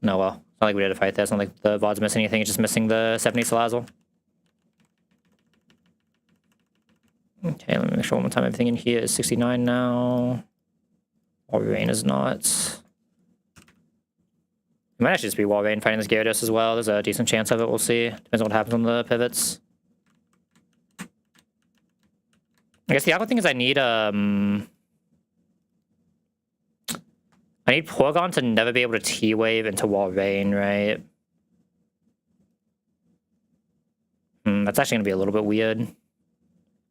No, well, it's not like we did a fight there. It's not like the VOD's missing anything. It's just missing the 70 Salazzle. Okay, let me make sure one more time. Everything in here is 69 now. Walrein is not. It might actually just be Walrein fighting this Gyarados as well. There's a decent chance of it. We'll see. Depends on what happens on the pivots. I guess the other thing is I need Porygon to never be able to T-Wave into Walrein, right? That's actually going to be a little bit weird.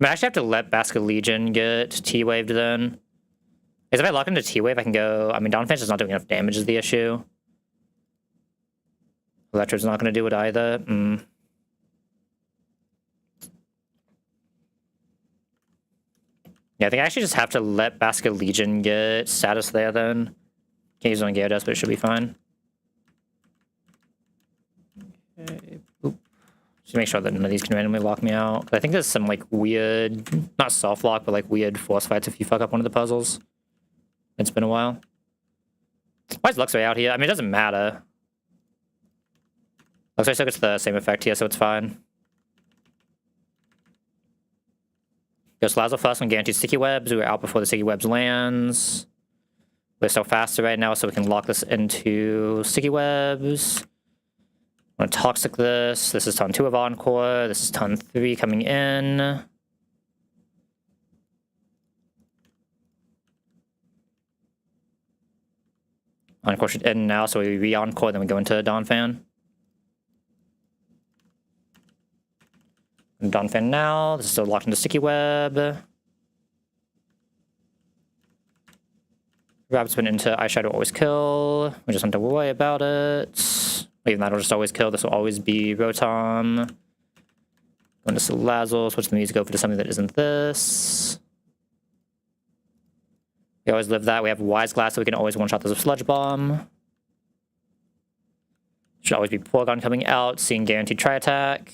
I actually have to let Basculegion get T-Waved then. Because if I lock into T-Wave, I can go... I mean, Donphan's just not doing enough damage is the issue. Electrode's not going to do it either. Yeah, I think I actually just have to let Basculegion get status there then. Can't use it on Gyarados, but it should be fine. Okay. Oop. Just make sure that none of these can randomly lock me out. I think there's some like weird, not soft lock, but like weird force fights if you fuck up one of the puzzles. It's been a while. Why is Luxray out here? I mean, it doesn't matter. Luxray still gets the same effect here, so it's fine. Go Salazzle first when guaranteed sticky webs. We were out before the sticky webs lands. We're so faster right now, so we can lock this into sticky webs. I'm gonna toxic this. This is turn 2 of Encore. This is turn 3 coming in. Encore should end now, so we re-Encore, then we go into Donphan. Donphan now. This is still locked into sticky web. Rabbit's been into Eyeshadow always kill. We just don't have to worry about it. Even that'll just always kill. This will always be Rotom. Go into Salazzle. Switch the music over to something that isn't this. We always live that. We have Wise Glass, so we can always one-shot this with Sludge Bomb. Should always be Porygon coming out, seeing guaranteed Tri-Attack.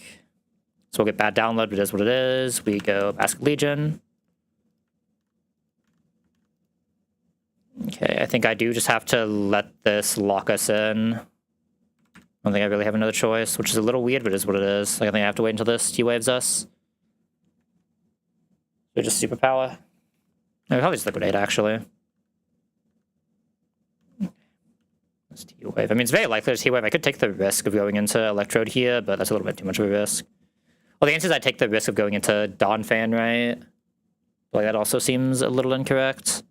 So we'll get bad download, but it is what it is. We go Basculegion. Okay, I think I do just have to let this lock us in. I don't think I really have another choice, which is a little weird, but it is what it is. Like, I think I have to wait until this T-Waves us. So just Superpower. No, probably just Liquidate, actually. This T-Wave. I mean, it's very likely there's T-Wave. I could take the risk of going into Electrode here, but that's a little bit too much of a risk. Well, the answer is I take the risk of going into Donphan, right? Like, that also seems a little incorrect.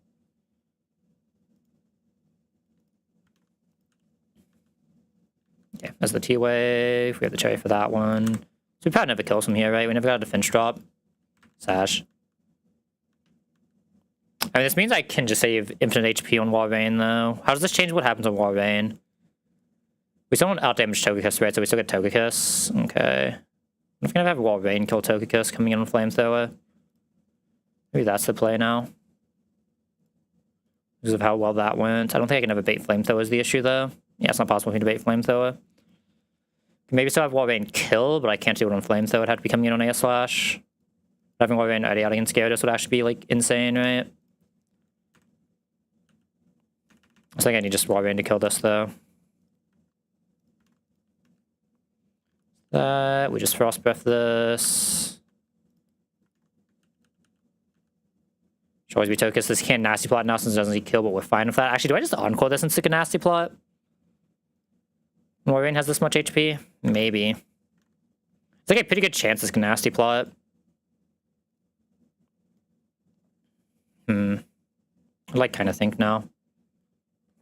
Okay, there's the T-Wave. We have the Cherry for that one. So we probably never kills from here, right? We never got a defense drop. Sash. I mean, this means I can just save infinite HP on Walrein, though. How does this change what happens on Walrein? We still don't outdamage Togekiss, right? So we still get Togekiss. Okay. I'm gonna have Walrein kill Togekiss coming in on Flamethrower. Maybe that's the play now. Because of how well that went. I don't think I can ever bait Flamethrower is the issue, though. Yeah, it's not possible for me to bait Flamethrower. Maybe still have Walrein kill, but I can't do it on Flamethrower. It'd have to be coming in on Air Slash. Having Walrein already out against Gyarados would actually be, like, insane, right? I think I need just Walrein to kill this, though. We just Frost Breath this. Should always be Togekiss. This can't Nasty Plot now since it doesn't need kill, but we're fine with that. Actually, do I just Encore this and stick a Nasty Plot? Walrein has this much HP? Maybe. It's like a pretty good chance this can Nasty Plot. I like kind of think now.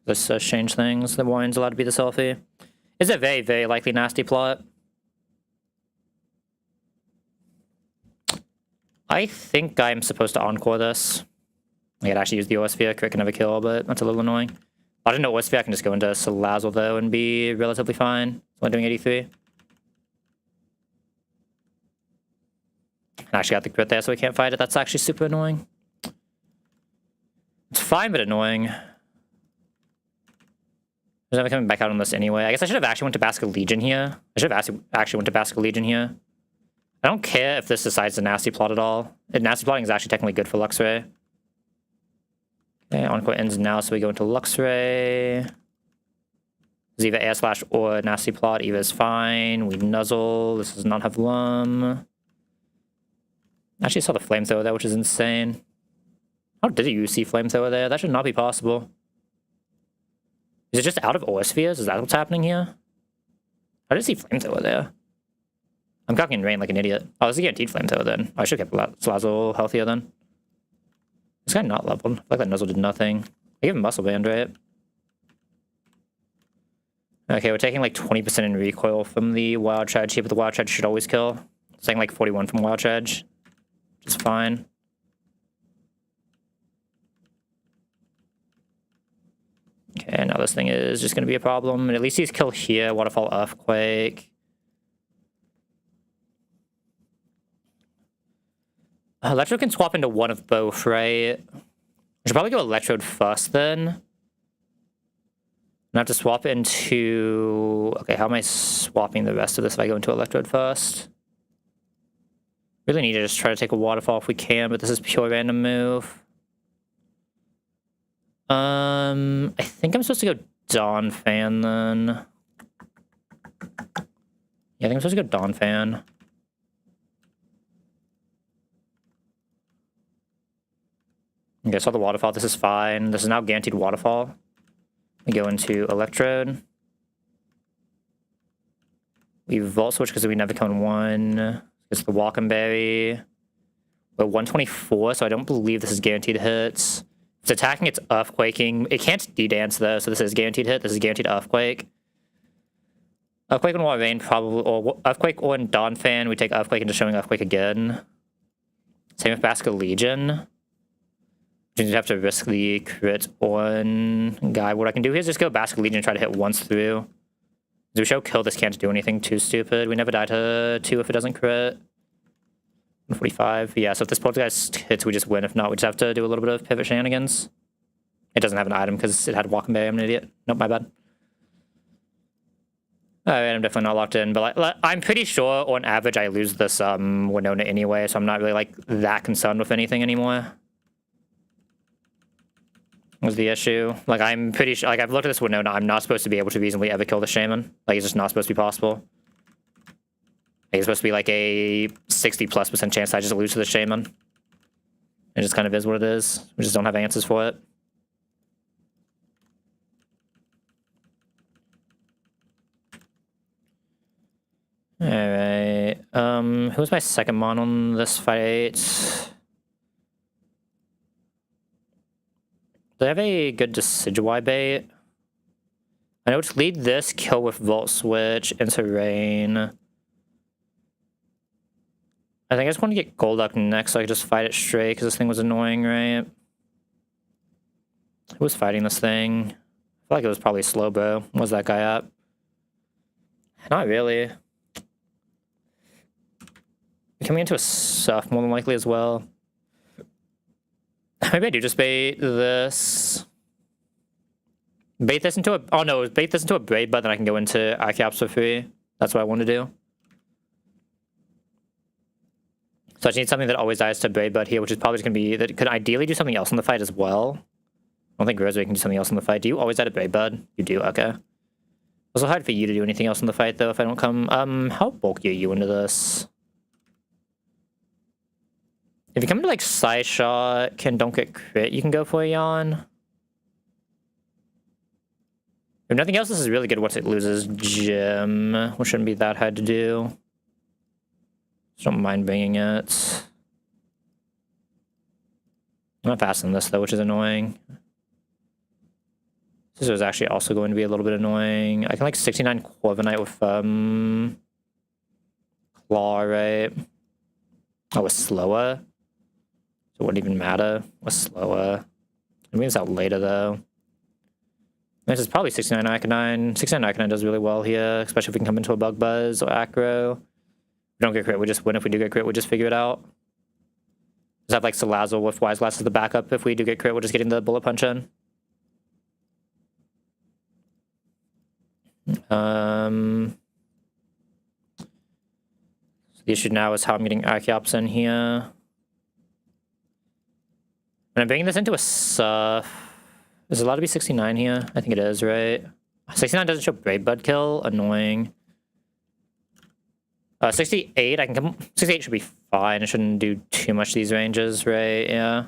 This does change things. The Walrein's allowed to be the selfie. Is a very, very likely Nasty Plot. I think I'm supposed to Encore this. I could actually use the Osphere, crit can never kill, but that's a little annoying. If I didn't know Osphere, I can just go into Salazzle, though, and be relatively fine. So I'm doing 83. I actually got the crit there, so we can't fight it. That's actually super annoying. It's fine, but annoying. There's never coming back out on this anyway. I guess I should have actually went to Basculegion here. I should have actually went to Basculegion here. I don't care if this decides to Nasty Plot at all. Nasty Plotting is actually technically good for Luxray. Okay, Encore ends now, so we go into Luxray. It's either air slash or nasty plot. Either is fine. We nuzzle. This does not have lum. Actually saw the flamethrower there, which is insane. How did you see flamethrower there? That should not be possible. Is it just out of ore spheres? Is that what's happening here? I did see flamethrower there. I'm cocking rain like an idiot. Oh, this is a guaranteed flamethrower then. I should have kept Slazzle healthier then. This guy not leveled. I feel like that Nuzzle did nothing. I gave him muscle band, right? Okay, we're taking like 20% in recoil from the wild charge here, but the wild charge should always kill. It's saying like 41 from wild charge, which is fine. Okay, now this thing is just going to be a problem. And at least he's killed here. Waterfall, Earthquake. Electrode can swap into one of both, right? I should probably go Electrode first then. And I have to swap into... Okay, how am I swapping the rest of this if I go into Electrode first? Really need to just try to take a Waterfall if we can, but this is pure random move. I think I'm supposed to go Dawn Fan then. Yeah, I think I'm supposed to go Dawn Fan. Okay, saw the Waterfall. This is fine. This is now guaranteed Waterfall. We go into Electrode. We Volt Switch because we never cone 1. It's the Walkenberry. We're 124, so I don't believe this is guaranteed hits. It's attacking, it's Earthquaking. It can't D-dance though, so this is guaranteed hit. This is guaranteed Earthquake. Earthquake and Wall Rain probably, or Earthquake or in Dawn Fan, we take Earthquake into showing Earthquake again. Same with Basket Legion. You have to risk the crit on guy. What I can do here is just go Basket Legion and try to hit once through. Zusho kill this can't do anything too stupid. We never die to 2 if it doesn't crit. 145. Yeah, so if this poltergeist hits, we just win. If not, we just have to do a little bit of pivot shenanigans. It doesn't have an item because it had Walkenberry. I'm an idiot. Nope, my bad. Alright, I'm definitely not locked in, but I'm pretty sure on average I lose this Winona anyway, so I'm not really like that concerned with anything anymore. Was the issue. Like, I'm pretty sure, like, I've looked at this Winona, I'm not supposed to be able to reasonably ever kill the Shaman. Like, it's just not supposed to be possible. Like, it's supposed to be like a 60+% chance I just lose to the Shaman. It just kind of is what it is. We just don't have answers for it. Alright. Who's my second mon on this fight? Do they have a good Decidueye bait? I know it's lead this, kill with Volt Switch, into Rain. I think I just want to get Golduck next so I can just fight it straight, because this thing was annoying, right? Who was fighting this thing? I feel like it was probably Slowbro. What was that guy at? Not really. Coming into a Surf more than likely as well. Maybe I do just bait this. Bait this into a... Oh no, bait this into a Brave Bud, then I can go into Archeops for free. That's what I want to do. So I just need something that always dies to Brave Bud here, which is probably just going to be... That could ideally do something else in the fight as well. I don't think Rosary can do something else in the fight. Do you always die to Brave Bud? You do, okay. Also hard for you to do anything else in the fight, though, if I don't come... How bulky are you into this? If you come into, like, Side Shot, don't get crit, you can go for a Yawn. If nothing else, this is really good once it loses Gem, which shouldn't be that hard to do. Just don't mind bringing it. I'm not fast on this, though, which is annoying. This is actually also going to be a little bit annoying. I can, like, 69 Corviknight with, Claw, right? Oh, it's slower? So it wouldn't even matter. What's slower? It means out later, though. This is probably 69 Arcanine. 69 Arcanine does really well here, especially if we can come into a Bug Buzz or Acro. If we don't get crit, we just win. If we do get crit, we just figure it out. Just have like Salazzle with Wise Glass as the backup. If we do get crit, we're just getting the Bullet Punch in. So the issue now is how I'm getting Archeops in here. And I'm bringing this into a Surf. Is it allowed to be 69 here? I think it is, right? 69 doesn't show Brave Bud kill. Annoying. 68, I can come. 68 should be fine. It shouldn't do too much these ranges, right? Yeah.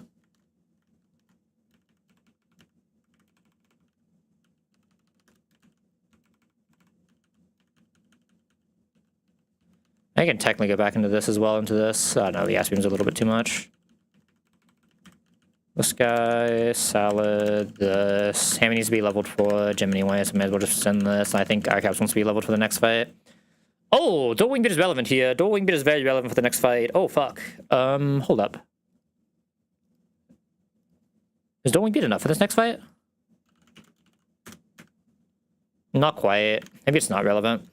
I can technically go back into this as well, into this. No, the Ass Beam's a little bit too much. This guy, Salad, this. Hammy needs to be leveled for Gem anyway, so I may as well just send this. I think Arcaps wants to be leveled for the next fight. Oh, Dual Wing Beat is relevant here. Dual Wing Beat is very relevant for the next fight. Oh, fuck. Hold up. Is Dual Wing Beat enough for this next fight? Not quite. Maybe it's not relevant.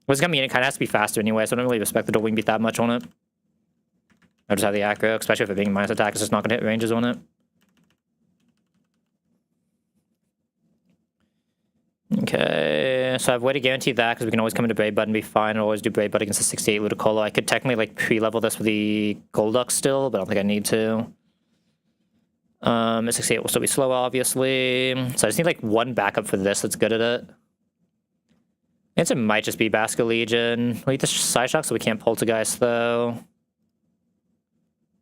What's gonna mean it kind of has to be faster anyway, so I don't really respect the Dual Wing Beat that much on it. I just have the aggro, especially if it being minus attack, it's just not gonna hit ranges on it. Okay, so I have a way to guarantee that because we can always come into Brave Bud and be fine. I'll always do Brave Bud against the 68 Ludicolo. I could technically like pre-level this with the Golduck still, but I don't think I need to. 68 will still be slow, obviously. So I just need like one backup for this that's good at it. The answer might just be Basket Legion. We'll eat the Psyshock so we can't Poltergeist though.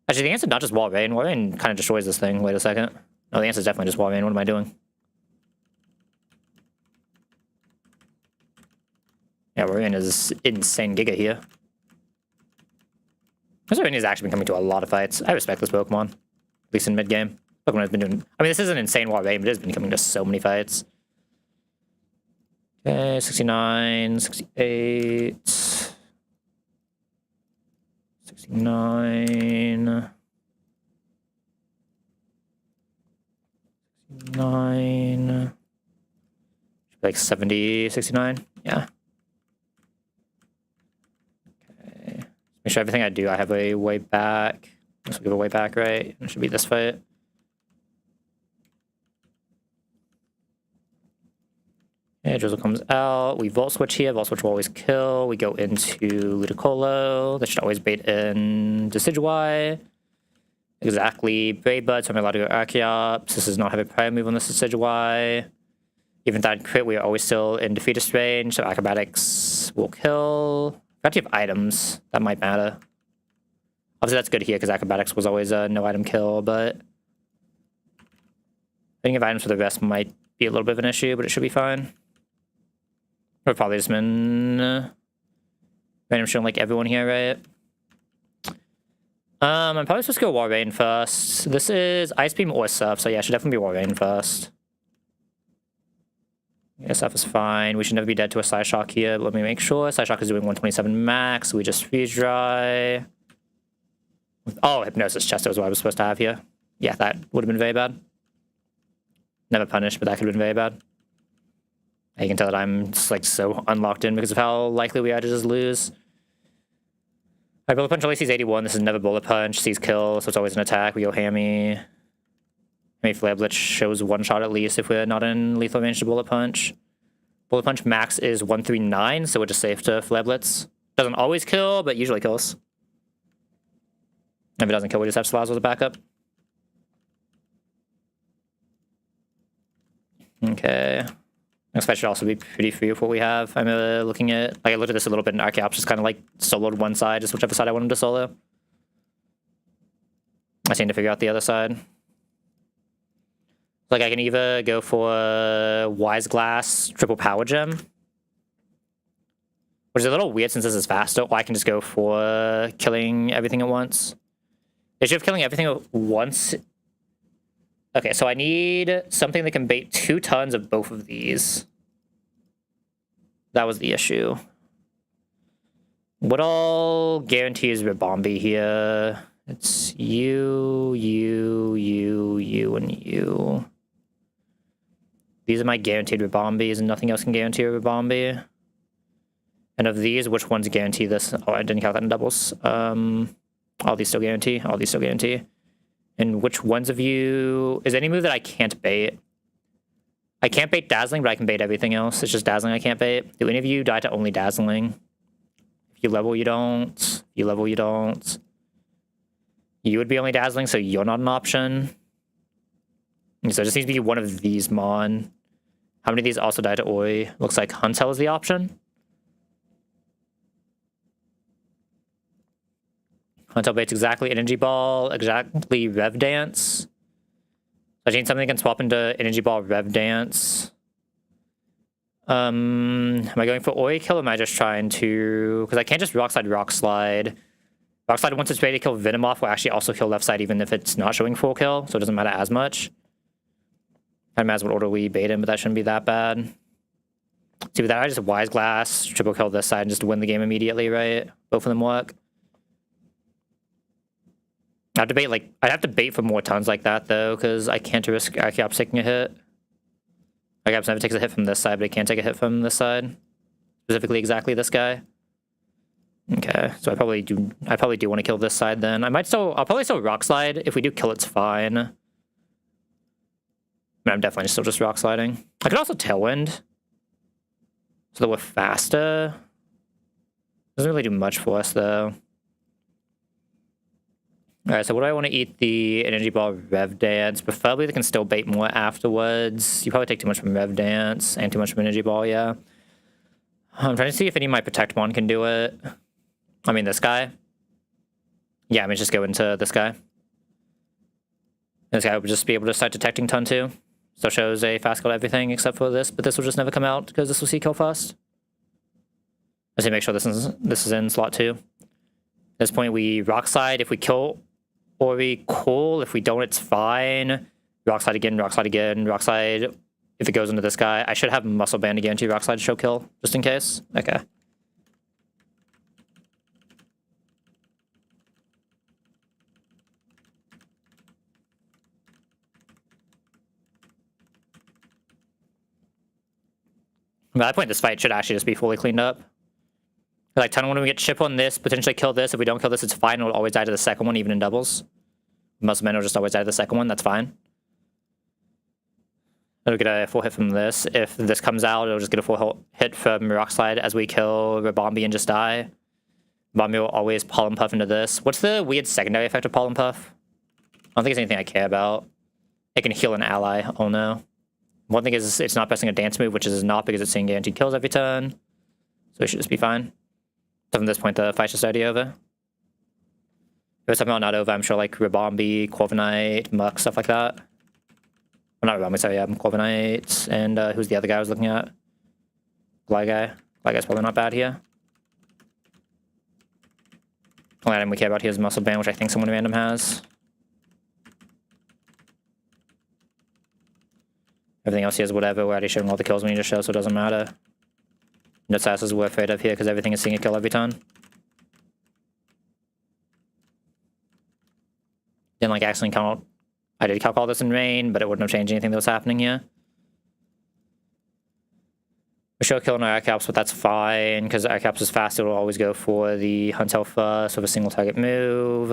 Actually, the answer is not just Wall Rain. Wall Rain kind of destroys this thing. Wait a second. No, the answer is definitely just Wall Rain. What am I doing? Yeah, Wall Rain is insane Giga here. This Wall Rain is actually been coming to a lot of fights. I respect this Pokemon. At least in mid-game. Pokemon has been doing... I mean, this is an insane Wall Rain, but it has been coming to so many fights. Okay, 69, 68... 69... 69... Like 70, 69? Yeah. Okay. Make sure everything I do, I have a way back. This will give a way back, right? It should be this fight. Okay, Drizzle comes out. We Volt Switch here. Volt Switch will always kill. We go into Ludicolo. That should always bait in Decidueye. Exactly. Brave Bud, so I'm allowed to go Archeops. This does not have a prior move on this Decidueye. Even that crit, we are always still in defeatist range, so Acrobatics will kill. Got to have items. That might matter. Obviously, that's good here because Acrobatics was always a no item kill, but getting items for the rest might be a little bit of an issue, but it should be fine. We've probably just been random showing like everyone here, right? I'm probably supposed to go War Rain first. This is Ice Beam or Surf, so yeah, it should definitely be War Rain first. Yeah, Surf is fine. We should never be dead to a Psyshock here, but let me make sure. Psyshock is doing 127 max. We just freeze dry. Oh, Hypnosis Chester is what I was supposed to have here. Yeah, that would have been very bad. Never punished, but that could have been very bad. You can tell that I'm just like so unlocked in because of how likely we are to just lose. Alright, Bullet Punch only sees 81. This is never Bullet Punch. Sees kill, so it's always an attack. We go Hammy. Hammy Flare Blitz shows one shot at least if we're not in lethal range to Bullet Punch. Bullet Punch max is 139, so we're just safe to Flare Blitz. Doesn't always kill, but usually kills. If it doesn't kill, we just have Salazzle as a backup. Okay. Next fight should also be pretty free with what we have. I'm looking at... Like, I looked at this a little bit in Archeops, just kind of like soloed one side, just whichever side I want him to solo. I seem to figure out the other side. Like, I can either go for Wise Glass, Triple Power Gem. Which is a little weird since this is faster, or I can just go for killing everything at once. The issue of killing everything at once... Okay, so I need something that can bait 2 tons of both of these. That was the issue. What all guarantees Ribombee here? It's you, and you. These are my guaranteed Ribombees, and nothing else can guarantee a Ribombee. And of these, which ones guarantee this? Oh, I didn't count that in doubles. All these still guarantee. All these still guarantee. And which ones of you... Is there any move that I can't bait? I can't bait Dazzling, but I can bait everything else. It's just Dazzling I can't bait. Do any of you die to only Dazzling? If you level, you don't. If you level, you don't. You would be only Dazzling, so you're not an option. And so it just needs to be one of these Mon. How many of these also die to Ori? Looks like Huntel is the option. Huntel baits exactly Energy Ball, exactly Rev Dance. I need something that can swap into Energy Ball, Rev Dance. Am I going for Ori kill or am I just trying to... Because I can't just Rock Slide, Rock Slide. Rock Slide, once it's ready to kill Venomoth, will actually also kill left side even if it's not showing full kill, so it doesn't matter as much. I don't matter what order we bait in, but that shouldn't be that bad. See, with that, I just Wise Glass, triple kill this side, and just win the game immediately, right? Both of them work. I have to bait, like, I'd have to bait for more tons like that, though, because I can't risk Archeops taking a hit. Archeops never takes a hit from this side, but he can't take a hit from this side. Specifically, exactly this guy. Okay, so I probably do want to kill this side then. I'll probably still Rock Slide. If we do kill, it's fine. I'm definitely still just Rock Sliding. I could also Tailwind, so that we're faster. Doesn't really do much for us, though. Alright, so what do I want to eat? The Energy Ball, Rev Dance. Preferably they can still bait more afterwards. You probably take too much from Rev Dance and too much from Energy Ball, yeah. I'm trying to see if any of my Protect Mon can do it. I mean, this guy. Yeah, I mean, just go into this guy. This guy would just be able to start detecting ton 2. Still shows a fast kill to everything except for this, but this will just never come out because this will see kill fast. Let's make sure this is in slot 2. At this point, we Rock Slide. If we kill Ori, cool. If we don't, it's fine. Rock Slide again, Rock Slide again, Rock Slide. If it goes into this guy, I should have Muscle Band to guarantee Rock Slide to show kill, just in case. Okay. At that point, this fight should actually just be fully cleaned up. Like, ton when we get chip on this, potentially kill this. If we don't kill this, it's fine. It'll always die to the second one, even in doubles. Muscle Man will just always die to the second one. That's fine. It'll get a full hit from this. If this comes out, it'll just get a full hit from Rock Slide as we kill Rabombi and just die. Rabombi will always Pollen Puff into this. What's the weird secondary effect of Pollen Puff? I don't think it's anything I care about. It can heal an ally. Oh no. One thing is it's not pressing a dance move, which is not because it's seeing guaranteed kills every turn. So it should just be fine. So from this point, the fight's just already over. If it's somehow not over, I'm sure like Rabombi, Corviknight, Muck, stuff like that. Well, not Rabombi, sorry, Corviknight, and who's the other guy I was looking at? Gligar. Gligar's probably not bad here. The only item we care about here is Muscle Band, which I think someone random has. Everything else here is whatever. We're already showing all the kills we need to show, so it doesn't matter. Nutsas is we're afraid of here because everything is seeing a kill every turn. Didn't like accidentally count. I did calc all this in rain, but it wouldn't have changed anything that was happening here. We show kill on our Archeops, but that's fine because Archeops is fast. It will always go for the Huntel first with a single target move.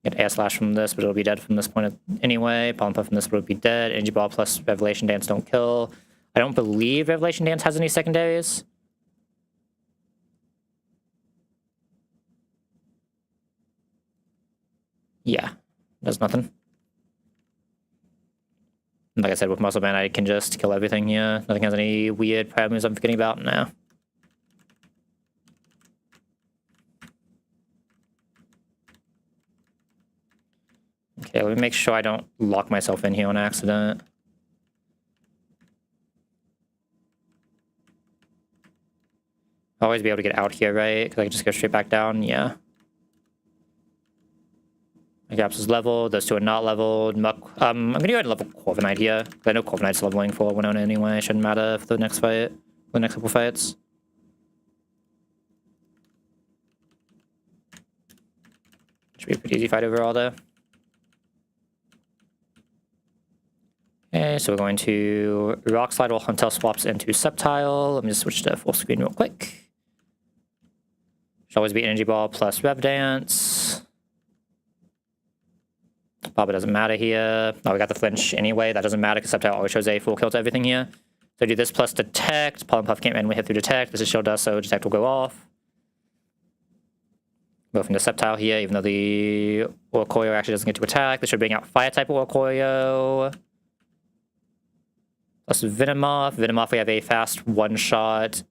Get Air Slash from this, but it'll be dead from this point anyway. Pollen Puff from this, but it'll be dead. Energy Ball plus Revelation Dance don't kill. I don't believe Revelation Dance has any secondaries. Yeah, does nothing. Like I said, with Muscle Band, I can just kill everything here. Nothing has any weird prior moves I'm forgetting about now. Okay, let me make sure I don't lock myself in here on accident. I'll always be able to get out here, right? Because I can just go straight back down, yeah. My Gaps is leveled, those two are not leveled. Muck, I'm gonna go ahead and level Corviknight here. Because I know Corviknight's leveling for Winona anyway. Shouldn't matter for the next fight, the next couple fights. Should be a pretty easy fight overall though. Okay, so we're going to Rock Slide while Huntel swaps into Sceptile. Let me just switch to full screen real quick. Should always be Energy Ball plus Rev Dance. Probably doesn't matter here. Oh, we got the flinch anyway. That doesn't matter because Sceptile always shows a full kill to everything here. So do this plus Detect. Pollen Puff can't randomly hit through Detect. This is Shield Dust, so Detect will go off. Go from the Sceptile here, even though the Oricorio actually doesn't get to attack. This should bring out Fire type Oricorio. Plus Venomoth. Venomoth, we have a fast one-shot.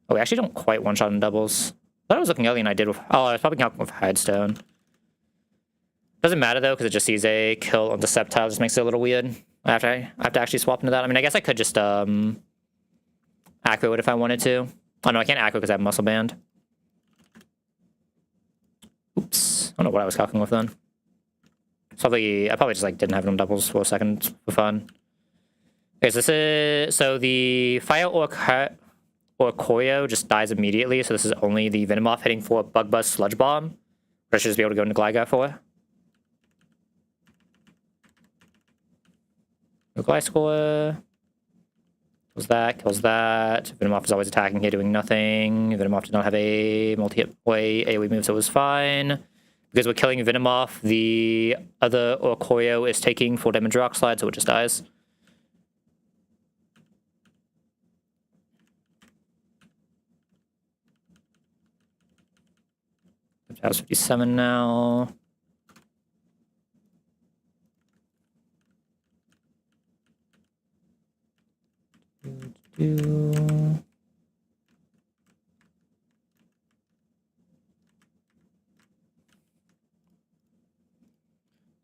Oh, we actually don't quite one-shot in doubles. I thought I was looking early and I did with... Oh, I was probably counting with Hidestone. Doesn't matter, though, because it just sees a kill on Deceptile. Just makes it a little weird. I have to actually swap into that. I mean, I guess I could just aggro it if I wanted to. Oh, no, I can't aggro because I have Muscle Band. Oops. I don't know what I was calculating with then. I probably just like didn't have it on doubles for a second for fun. Okay, so this is... So the Fire or Choreo just dies immediately, so this is only the Venomoth hitting for Bug Buzz Sludge Bomb. Which I should just be able to go into Gligar for. Gliscor. Kills that, kills that. Venomoth is always attacking here, doing nothing. Venomoth did not have a multi-hit play AoE move, so it was fine. Because we're killing Venomoth, the other Choreo is taking full damage Rock Slide, so it just dies. How's 57 now?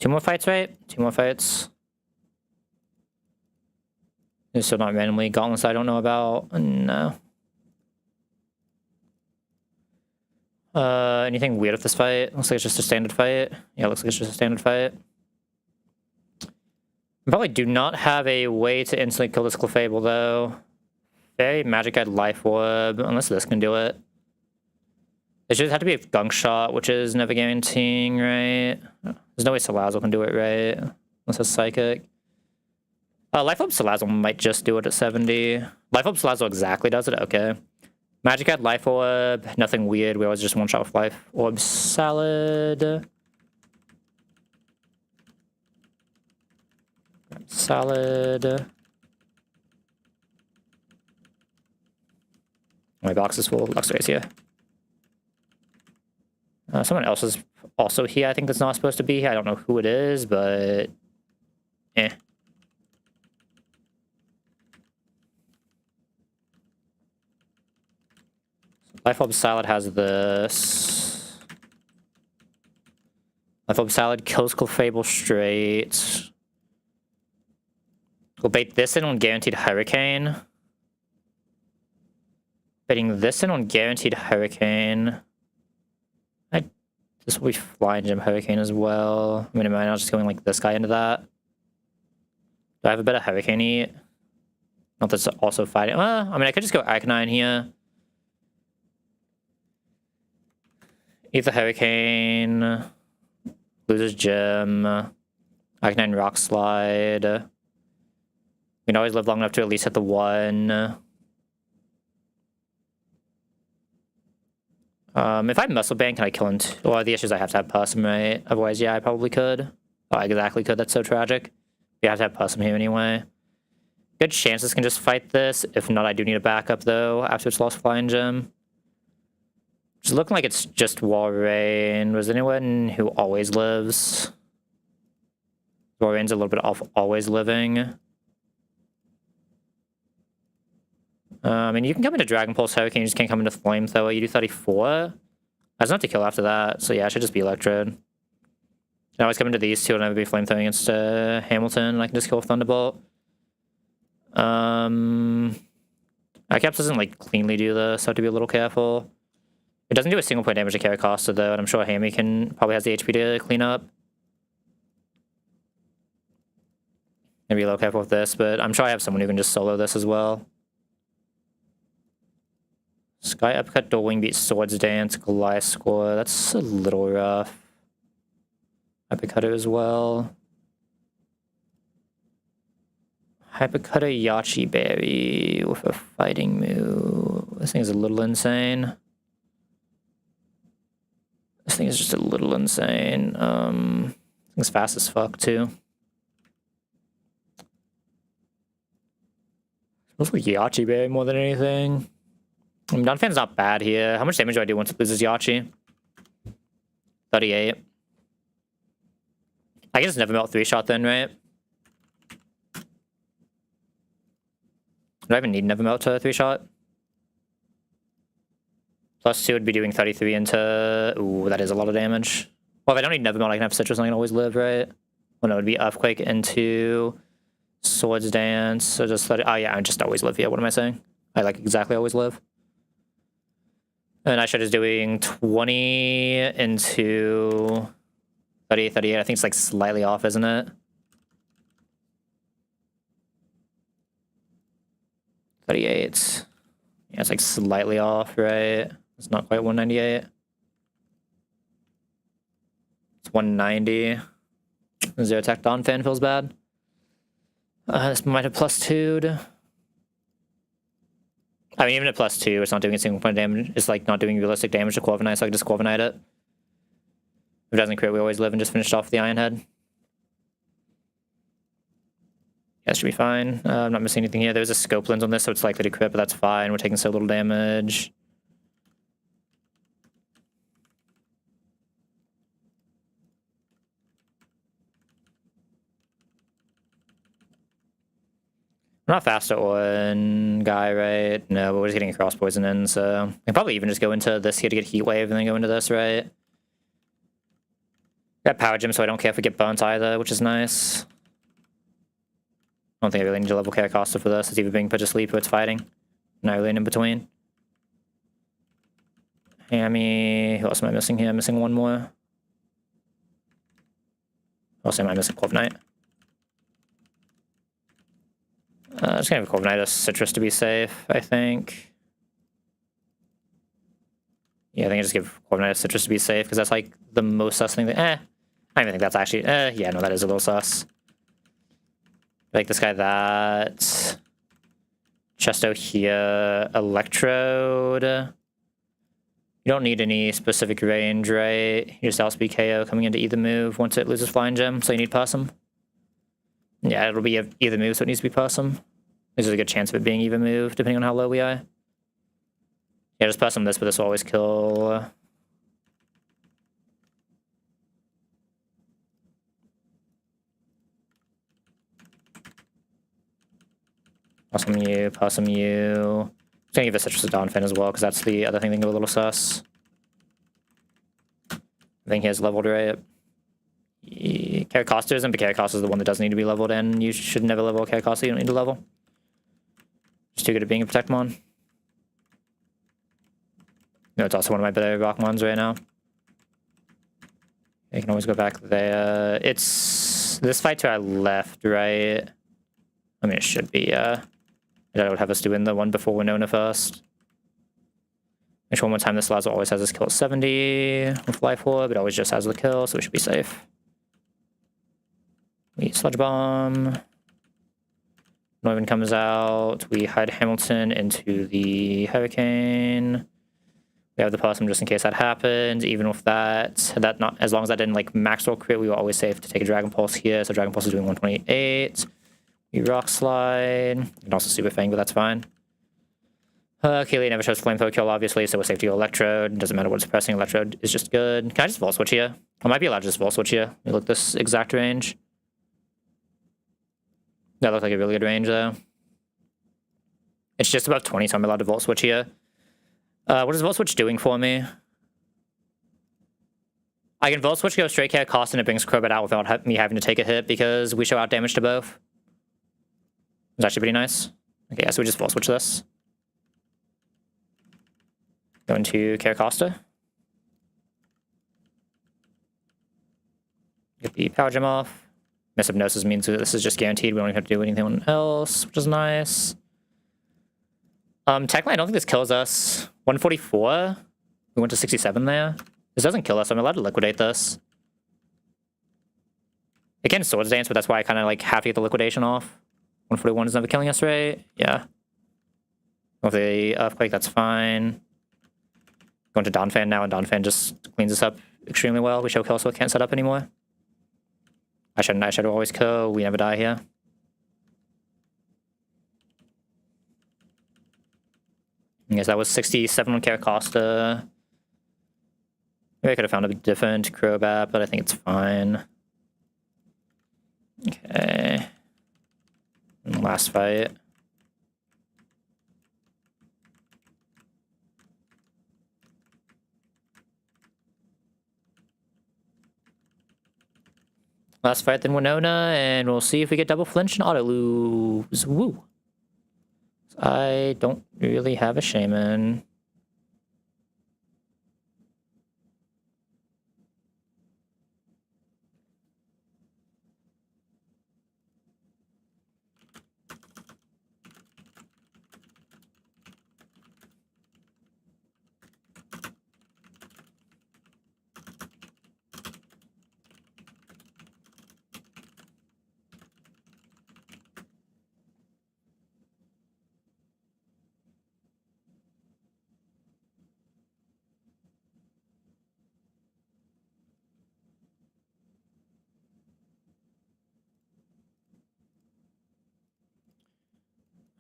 Two more fights, right? 2 more fights. There's still not randomly gauntlets I don't know about. No. Anything weird with this fight? Looks like it's just a standard fight. Yeah, looks like it's just a standard fight. I probably do not have a way to instantly kill this Clefable, though. Very Magic Guide Life Orb, unless this can do it. It should have to be a Gunk Shot, which is never guaranteeing, right? There's no way Salazzle can do it, right? Unless it's Psychic. Life Orb Salazzle might just do it at 70. Life Orb Salazzle exactly does it? Okay. Magic Guide Life Orb, nothing weird. We always just one-shot with Life Orb Salad. Salad. My box is full. Luxray is here. Someone else is also here. I think that's not supposed to be here. I don't know who it is, but... eh. Life Orb Salad has this. Life Orb Salad kills Clefable straight. We'll bait this in on Guaranteed Hurricane. Baiting this in on Guaranteed Hurricane. This will be Flying Gym Hurricane as well. I mean, am I not just going like this guy into that? Do I have a better Hurricane eat? Not that's also fighting. I mean, I could just go Arcanine here. Eat the Hurricane. Loses Gym. Arcanine Rock Slide. We can always live long enough to at least hit the 1. If I have Muscle Band, can I kill him? Well, the issue is I have to have Possum, right? Otherwise, yeah, I probably could. Oh, I exactly could. That's so tragic. You have to have Possum here anyway. Good chance this can just fight this. If not, I do need a backup, though, after it's lost Flying Gym. It's looking like it's just Walrein. Was anyone who always lives? Walrein's a little bit off always living. I mean, you can come into Dragon Pulse Hurricane, you just can't come into Flamethrower. You do 34. That's not to kill after that, so yeah, I should just be Electrode. I always come into these two and I would be Flamethrowing against Hamilton, and I can just kill with Thunderbolt. Icaps doesn't, like, cleanly do this, so I have to be a little careful. It doesn't do a single point damage to Carracosta, though, and I'm sure Hammy probably has the HP to clean up. Maybe a little careful with this, but I'm sure I have someone who can just solo this as well. Sky Uppercut, Dual Wing Beat, Swords Dance, Gliscor. That's a little rough. Hypercutter as well. Hypercutter Yachi Berry with a fighting move. This thing is a little insane. This thing is just a little insane. It's fast as fuck, too. Looks like Yachi Berry more than anything. I mean, Donphan's not bad here. How much damage do I do once it loses Yachi? 38. I guess never melt 3-shot then, right? I even need Never Melt to 3-shot? +2 would be doing 33 into... Ooh, that is a lot of damage. Well, if I don't need Never Melt, I can have Citrus and I can always live, right? Well, no, it would be Earthquake into Swords Dance. So just let it... Oh, yeah, I just always live here. What am I saying? I, like, exactly always live. And Eyeshot is doing 20 into 38, 38. I think it's, like, slightly off, isn't it? Yeah, it's like slightly off, right? It's not quite 198. It's 190. Zero attack Dawn Fan feels bad. This might have +2'd. I mean, even at +2, it's not doing a single point of damage. It's like not doing realistic damage to Corviknight, so I can just Corviknight it. If it doesn't crit, we always live and just finish off the Iron Head. That should be fine. I'm not missing anything here. There's a scope lens on this, so it's likely to crit, but that's fine. We're taking so little damage. I'm not faster on guy, right? No, but we're just getting a cross poison in, so I can probably even just go into this here to get Heat Wave and then go into this, right? Got Power Gem, so I don't care if we get burnt either, which is nice. I don't think I really need to level Caracosta for this. It's either being put to sleep or it's fighting. Not really in between. Hammy. Who else am I missing here? I'm missing one more. Who else am I missing? Corviknight. Just gonna have Corviknight as Citrus to be safe, I think. Yeah, I think I just give Corviknight as Citrus to be safe, because that's like the most sus thing that... I don't even think that's actually... yeah, no, that is a little sus. Like this guy, that. Chesto here. Electrode. You don't need any specific range, right? You just LSB KO coming into either move once it loses Flying Gem, so you need Possum. Yeah, it'll be either move, so it needs to be Possum. There's a good chance of it being either move, depending on how low we are. Yeah, just Possum this, but this will always kill. Possum you. I'm gonna give a Citrus to Dawn Fan as well, because that's the other thing that can go a little sus. I think he has leveled, right? Caracosta isn't, but Caracosta is the one that doesn't need to be leveled, and you should never level Caracosta, you don't need to level. Just too good at being a Protectmon. No, it's also one of my better Rockmons right now. You can always go back there. It's this fight to our left, right? I mean, it should be, I would have us doing the one before Winona first. Make sure one more time this Lazo always has this kill at 70 with Life Orb. It always just has the kill, so we should be safe. We Sludge Bomb. Noivin comes out. We hide Hamilton into the Hurricane. We have the Possum just in case that happens. Even with that, not as long as that didn't like max roll crit, we were always safe to take a Dragon Pulse here. So Dragon Pulse is doing 128. We Rock Slide. You can also Super Fang, but that's fine. Kaylee never shows Flamethrower kill, obviously, so we're safe to go Electrode. Doesn't matter what it's pressing, Electrode is just good. Can I just Volt Switch here? I might be allowed to just Volt Switch here. We look this exact range. That looked like a really good range, though. It's just above 20, so I'm allowed to Volt Switch here. What is Volt Switch doing for me? I can Volt Switch, go straight Caracosta, and it brings Crobat out without me having to take a hit, because we show out damage to both. It's actually pretty nice. Okay, yeah, so we just Volt Switch this. Go into Caracosta. Get the Power Gem off. Miss Hypnosis means that this is just guaranteed. We don't even have to do anything else, which is nice. Technically, I don't think this kills us. 144. We went to 67 there. This doesn't kill us. I'm allowed to liquidate this. It can Swords Dance, but that's why I kind of like have to get the liquidation off. 141 is never killing us, right? Yeah. With the Earthquake, that's fine. Going to Dawn Fan now, and Dawn Fan just cleans us up extremely well. We show kill, so it can't set up anymore. I should always kill. We never die here. Yes, that was 67 on Caracosta. Maybe I could have found a different Crobat, but I think it's fine. Okay. And last fight. Last fight, then Winona, and we'll see if we get double flinch and auto lose. Woo! I don't really have a shaman.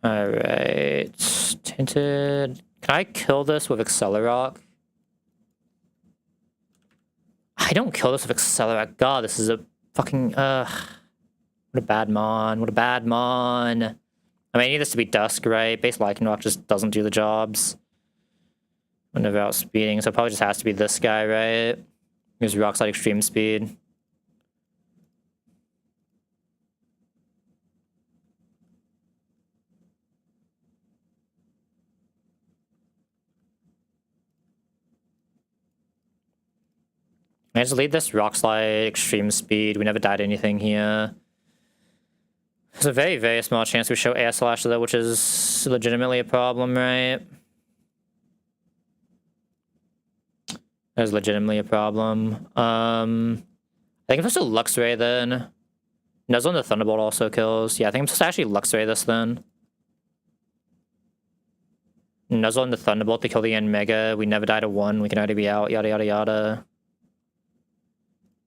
Alright. Tinted. Can I kill this with Accelerock? I don't kill this with Accelerock. God, this is a fucking... what a bad mon. What a bad mon. I mean, I need this to be Dusk, right? Base Lycanroc just doesn't do the jobs. Whenever outspeeding, so it probably just has to be this guy, right? Use Rock Slide Extreme Speed. I just lead this Rock Slide Extreme Speed. We never died anything here. There's a very, very small chance we show Air Slash though, which is legitimately a problem, right? There's legitimately a problem. I think I'm supposed to Luxray then. Nuzzle and the Thunderbolt also kills. Yeah, I think I'm supposed to actually Luxray this then. Nuzzle and the Thunderbolt to kill the end Mega. We never die to 1. We can already be out. Yada, yada, yada.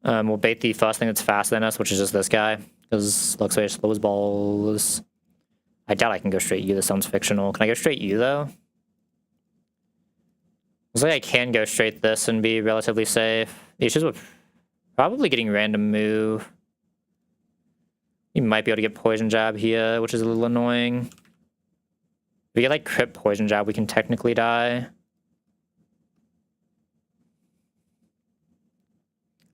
We'll bait the first thing that's faster than us, which is just this guy. Because Luxray slows balls. I doubt I can go straight U. This sounds fictional. Can I go straight U, though? Looks like I can go straight this and be relatively safe. The issues with probably getting random move. You might be able to get Poison Jab here, which is a little annoying. If we get like Crit Poison Jab, we can technically die.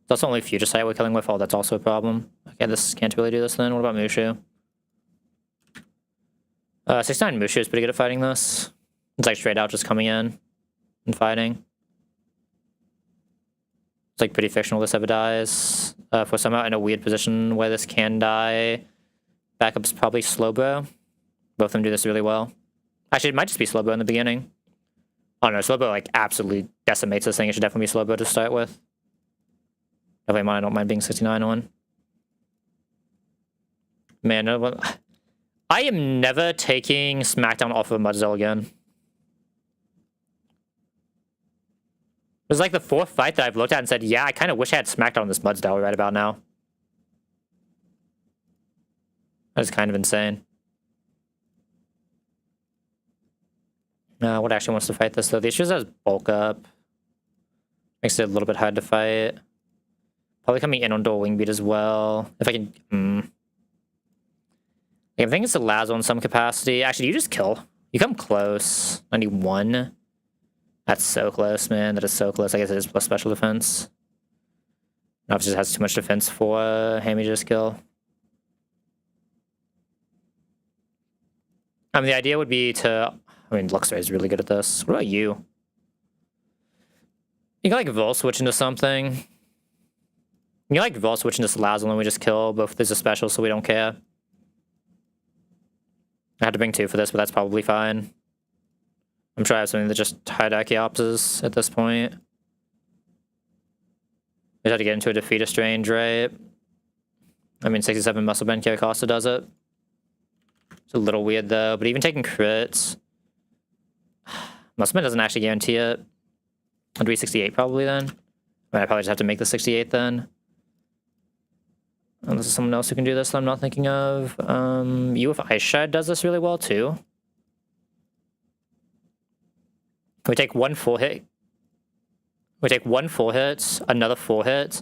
That's only Future Sight we're killing with. Oh, that's also a problem. Okay, this can't really do this then. What about Mushu? 69 Mushu is pretty good at fighting this. It's like straight out just coming in and fighting. It's like pretty fictional this ever dies. If we're somehow in a weird position where this can die, backup's probably Slowbro. Both of them do this really well. Actually, it might just be Slowbro in the beginning. Oh no, Slowbro like absolutely decimates this thing. It should definitely be Slowbro to start with. Definitely I don't mind being 69 on. Man, no, I am never taking Smackdown off of Mudsdale again. It was like the 4th fight that I've looked at and said, yeah, I kind of wish I had Smackdown on this Mudsdale right about now. That is kind of insane. What actually wants to fight this, though? The issue is it has bulk up. Makes it a little bit hard to fight. Probably coming in on Dual Wing Beat as well. If I can... I think it's a Lazo in some capacity. Actually, you just kill. You come close. 91. That's so close, man. That is so close. I guess it is plus special defense. Now it just has too much defense for Hammy to just kill. I mean, the idea would be to... I mean, Luxray is really good at this. What about you? You can, like, Vol Switch into something. You can, like, Vol Switch into Salazzle and we just kill, but there's a special, so we don't care. I had to bring 2 for this, but that's probably fine. I'm sure I have something that just hide Archeopsis at this point. We had to get into a Defeat a Strange, right? I mean, 67 Muscle Bend Kirakosta does it. It's a little weird, though, but even taking crits... Muscle Bend doesn't actually guarantee it. I'll do 68 probably then. I mean, I probably just have to make the 68 then. Unless there's someone else who can do this that I'm not thinking of. You with Ice Shad does this really well, too. We take 1 full hit. We take 1 full hit, another full hit.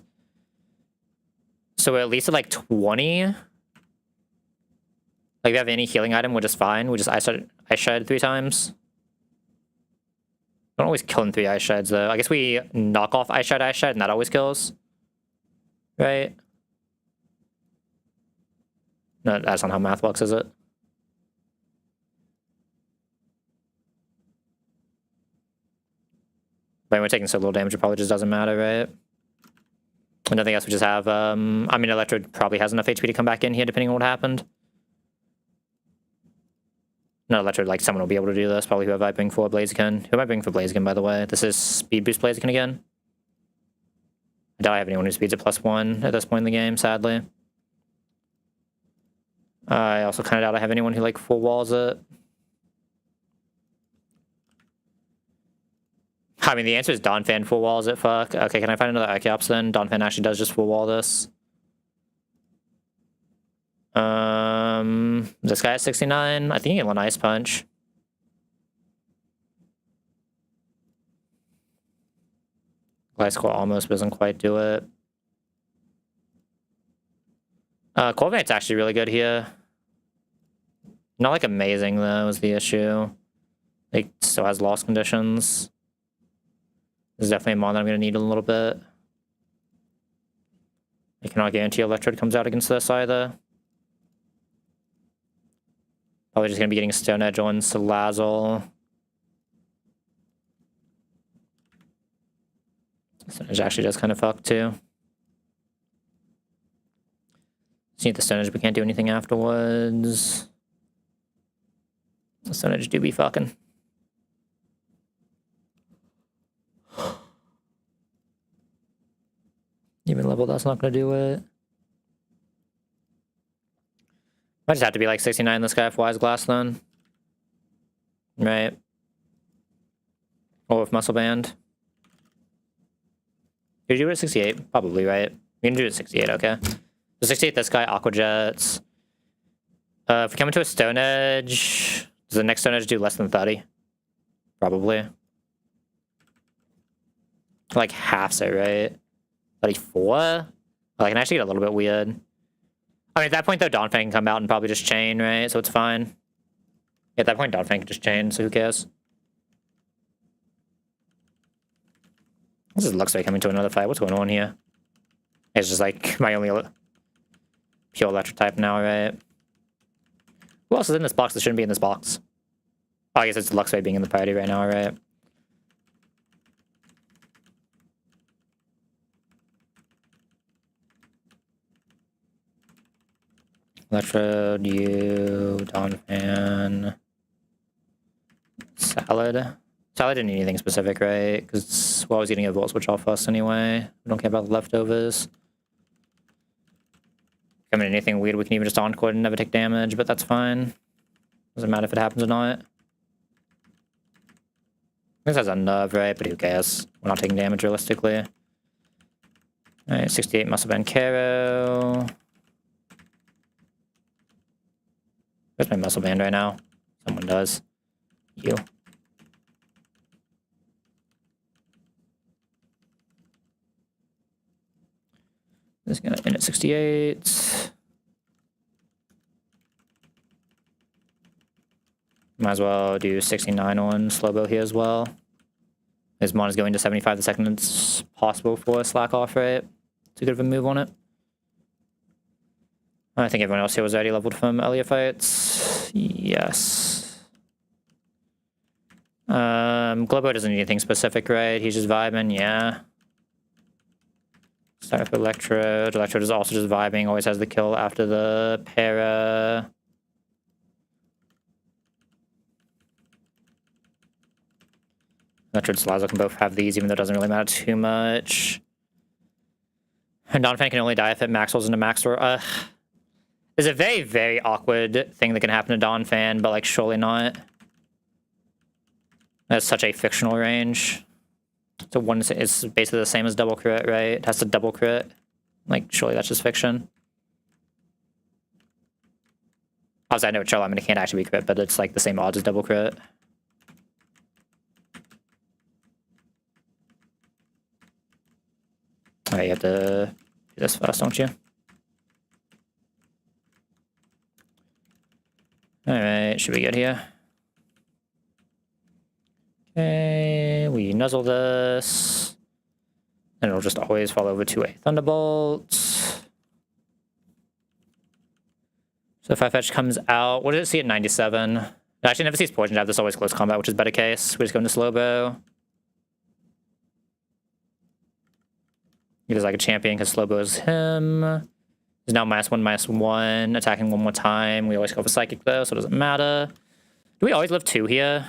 So we're at least at like 20. Like, if we have any healing item, we're just fine. We just Ice Shad 3 times. Don't always kill in 3 Ice Shads, though. I guess we knock off Ice Shad, and that always kills. Right? No, that's not how math works, is it? But we're taking so little damage, it probably just doesn't matter, right? And nothing else, we just have, I mean, Electrode probably has enough HP to come back in here, depending on what happened. No, Electrode, like, someone will be able to do this, probably whoever I bring for Blaziken. Who am I bringing for Blaziken, by the way? This is Speed Boost Blaziken again. I doubt I have anyone who speeds at +1 at this point in the game, sadly. I also kind of doubt I have anyone who, like, full walls it. I mean, the answer is Donphan full walls it, fuck. Okay, can I find another Archeops then? Donphan actually does just full wall this. This guy at 69? I think he can land Ice Punch. Glycecore almost doesn't quite do it. Corviknight's actually really good here. Not, like, amazing, though, is the issue. Like, still has lost conditions. This is definitely a mon that I'm going to need a little bit. I cannot guarantee Electrode comes out against this either. Probably just going to be getting Stone Edge on Salazzle. Stone Edge actually does kind of fuck, too. Just need the Stone Edge, but can't do anything afterwards. The Stone Edge do be fucking. Even level, that's not going to do it. Might just have to be like 69 this guy for Wise Glass then. Right. Or with Muscle Band. Did you do it at 68? Probably, right? You can do it at 68, okay. So 68 this guy, Aqua Jets. If we come into a Stone Edge, does the next Stone Edge do less than 30? Probably. Like half's it, right? 34? Like, I can actually get a little bit weird. I mean, at that point, though, Donphan can come out and probably just chain, right? So it's fine. Yeah, at that point, Donphan can just chain, so who cares? This is Luxray coming to another fight. What's going on here? It's just, like, my only pure electric type now, right? Who else is in this box that shouldn't be in this box? Oh, I guess it's Luxray being in the party right now, right? Electrode, you, Donphan, Salad. Salad didn't need anything specific, right? Because, well, I was eating a Volt Switch off first anyway. I don't care about the leftovers. I mean, anything weird, we can even just Encore and never take damage, but that's fine. Doesn't matter if it happens or not. This has a nerve, right? But who cares? We're not taking damage realistically. Alright, 68 Muscle Band Karo. Where's my Muscle Band right now? Someone does. You. This is gonna end at 68. Might as well do 69 on Slowbo here as well. His mon is going to 75 the second it's possible for a slack off, right? It's a good of a move on it. I think everyone else here was already leveled from earlier fights. Yes. Globo doesn't need anything specific, right? He's just vibing, yeah. Start with Electrode. Electrode is also just vibing, always has the kill after the para. Electrode and Salazzle can both have these, even though it doesn't really matter too much. And Donphan can only die if it max rolls into max roll. There's a very, very awkward thing that can happen to Donphan, but, like, surely not. That's such a fictional range. So one is basically the same as double crit, right? It has to double crit. Like, surely that's just fiction. Obviously, I know Chola, I mean, it can't actually be crit, but it's, like, the same odds as double crit. Alright, you have to do this first, don't you? Alright, should be good here. Okay, we nuzzle this. And it'll just always fall over to a Thunderbolt. So if Farfetch comes out, what did it see at 97? It actually never sees Poison Jab. This is always close combat, which is better case. We just go into slow bow. He does like a champion because slow bow is him. He's now -1/-1, attacking one more time. We always go for Psychic though, so it doesn't matter. Do we always live 2 here?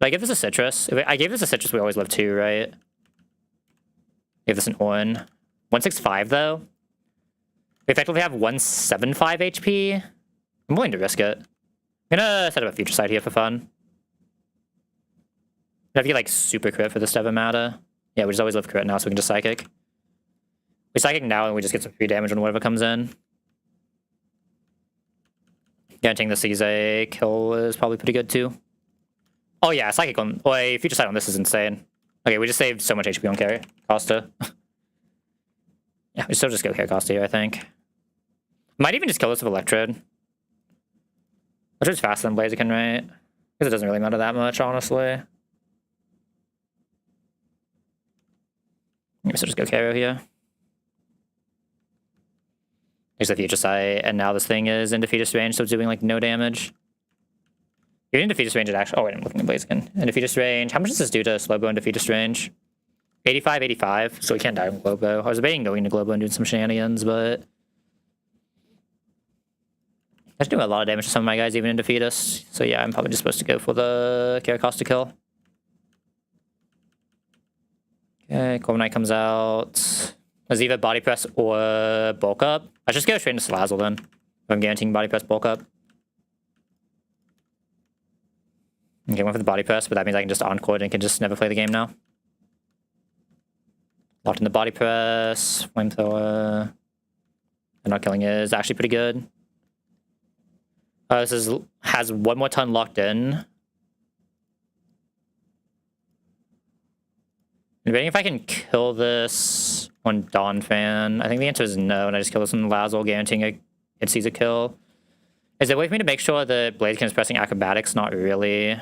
Did I give this a citrus? If I gave this a citrus, we always live 2, right? Give this an on. 165 though. We effectively have 175 HP. I'm willing to risk it. I'm gonna set up a future sight here for fun. If you like super crit for this to ever matter. Yeah, we just always live crit now, so we can just Psychic. We Psychic now and we just get some free damage on whatever comes in. Guaranteeing the Caesar kill is probably pretty good too. Oh yeah, Psychic on... Wait, future sight on this is insane. Okay, we just saved so much HP on carry Costa. Yeah, we still just go carry Costa here, I think. Might even just kill this with Electrode. Electrode's faster than Blaziken, right? Because it doesn't really matter that much, honestly. Maybe so just go Karo here. Here's the future sight, and now this thing is in defeatist range, so it's doing like no damage. You're in defeatist range, it actually... Oh wait, I'm looking at Blaziken. In defeatist range, how much does this do to Slowbow in defeatist range? 85, 85, so we can't die with Glowbow. I was debating going to Glowbow and doing some shenanigans, but... That's doing a lot of damage to some of my guys, even in defeatist. So yeah, I'm probably just supposed to go for the Karakosta kill. Okay, Corviknight Knight comes out. There's either body press or bulk up. I just go straight into Salazzle then. If I'm guaranteeing body press, bulk up. Okay, went for the body press, but that means I can just encore it and can just never play the game now. Locked in the body press, flamethrower. And not killing is actually pretty good. This has one more ton locked in. I'm debating if I can kill this on Donphan. I think the answer is no, and I just kill this on Lazzle, guaranteeing it sees a kill. Is there a way for me to make sure that Blaziken is pressing Acrobatics? Not really.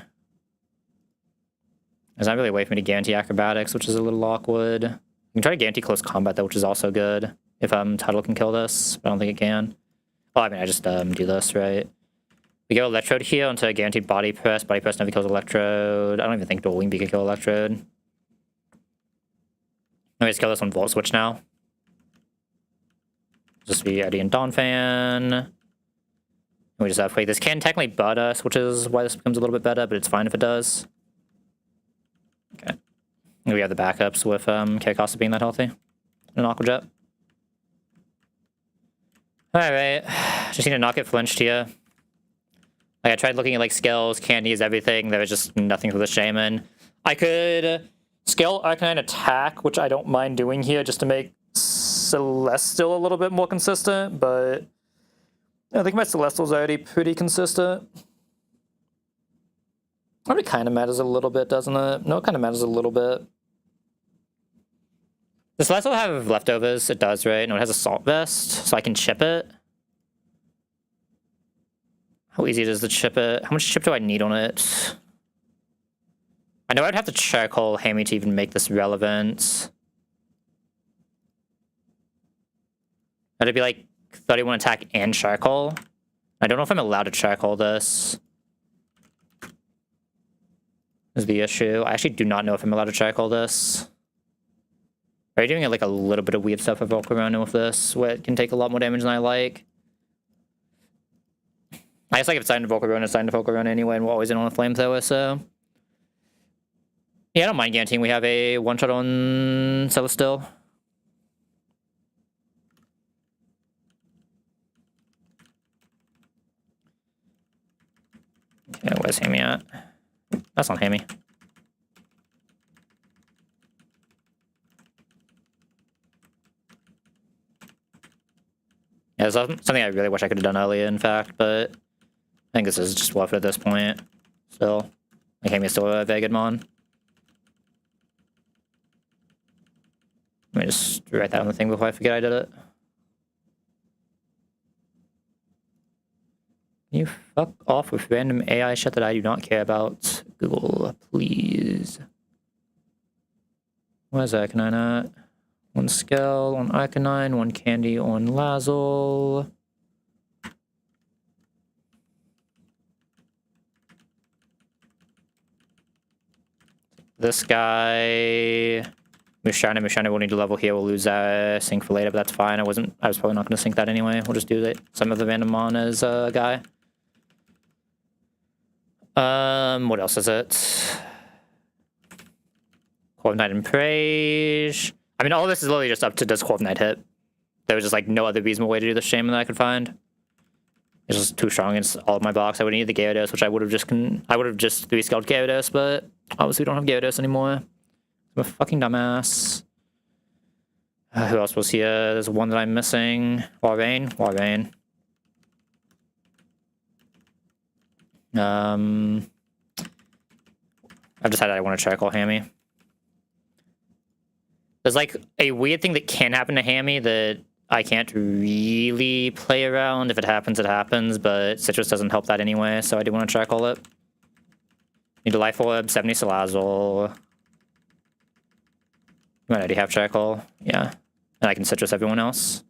There's not really a way for me to guarantee Acrobatics, which is a little awkward. I can try to guarantee Close Combat, though, which is also good. If Tidal can kill this, but I don't think it can. Oh, I mean, I just do this, right? We go Electrode here onto a guaranteed Body Press. Body Press never kills Electrode. I don't even think Dual Wing Beak can kill Electrode. Let's kill this on Volt Switch now. Just be Eddie and Donphan. And we just have to play. This can technically butt us, which is why this becomes a little bit better, but it's fine if it does. Okay. And we have the backups with Karakosta being that healthy. And Aqua Jet. Alright. Just need to not get flinched here. Like, I tried looking at, like, skills, candies, everything. There was just nothing for the Shaman. I could scale Arcanine attack, which I don't mind doing here, just to make Celestial a little bit more consistent, but I think my Celestial's already pretty consistent. It kind of matters a little bit, doesn't it? No, it kind of matters a little bit. Does Celestial have leftovers? It does, right? No, it has Assault Vest, so I can chip it. How easy does the chip it? How much chip do I need on it? I know I'd have to charcoal Hammy to even make this relevant. That'd be like 31 attack and charcoal. I don't know if I'm allowed to charcoal this. Is the issue. I actually do not know if I'm allowed to charcoal this. Are you doing like a little bit of weird stuff with Volcarona with this, where it can take a lot more damage than I like? I guess like if it's signed to Volcarona, it's signed to Volcarona anyway, and we're always in on a flamethrower, so... Yeah, I don't mind guaranteeing we have a one-shot on Celestial. Okay, where's Hammy at? That's not Hammy. Yeah, it's something I really wish I could have done earlier, in fact, but I think this is just worth it at this point. Still, like Hammy's still a very good mon. Let me just write that on the thing before I forget I did it. Can you fuck off with random AI shit that I do not care about? Google, please. Where's Arcanine at? One Scale on Arcanine, one Candy on Lazzle. This guy... Mushana will need to level here. We'll lose that sync for later, but that's fine. I was probably not going to sync that anyway. We'll just do that. Some of the random Mana's guy. What else is it? Core of Night and Praise. I mean, all this is literally just up to does Core of Night hit. There was just like no other reasonable way to do the Shaman that I could find. It's just too strong against all of my blocks. I would need the Gyarados, which I would have just 3-scaled Gyarados, but obviously we don't have Gyarados anymore. I'm a fucking dumbass. Who else was here? There's one that I'm missing. Warrain. I've decided I want to charcoal Hammy. There's like a weird thing that can happen to Hammy that I can't really play around. If it happens, it happens, but Citrus doesn't help that anyway, so I do want to charcoal it. Need a Life Orb, 70 Salazzle. You might already have charcoal, yeah. And I can Citrus everyone else.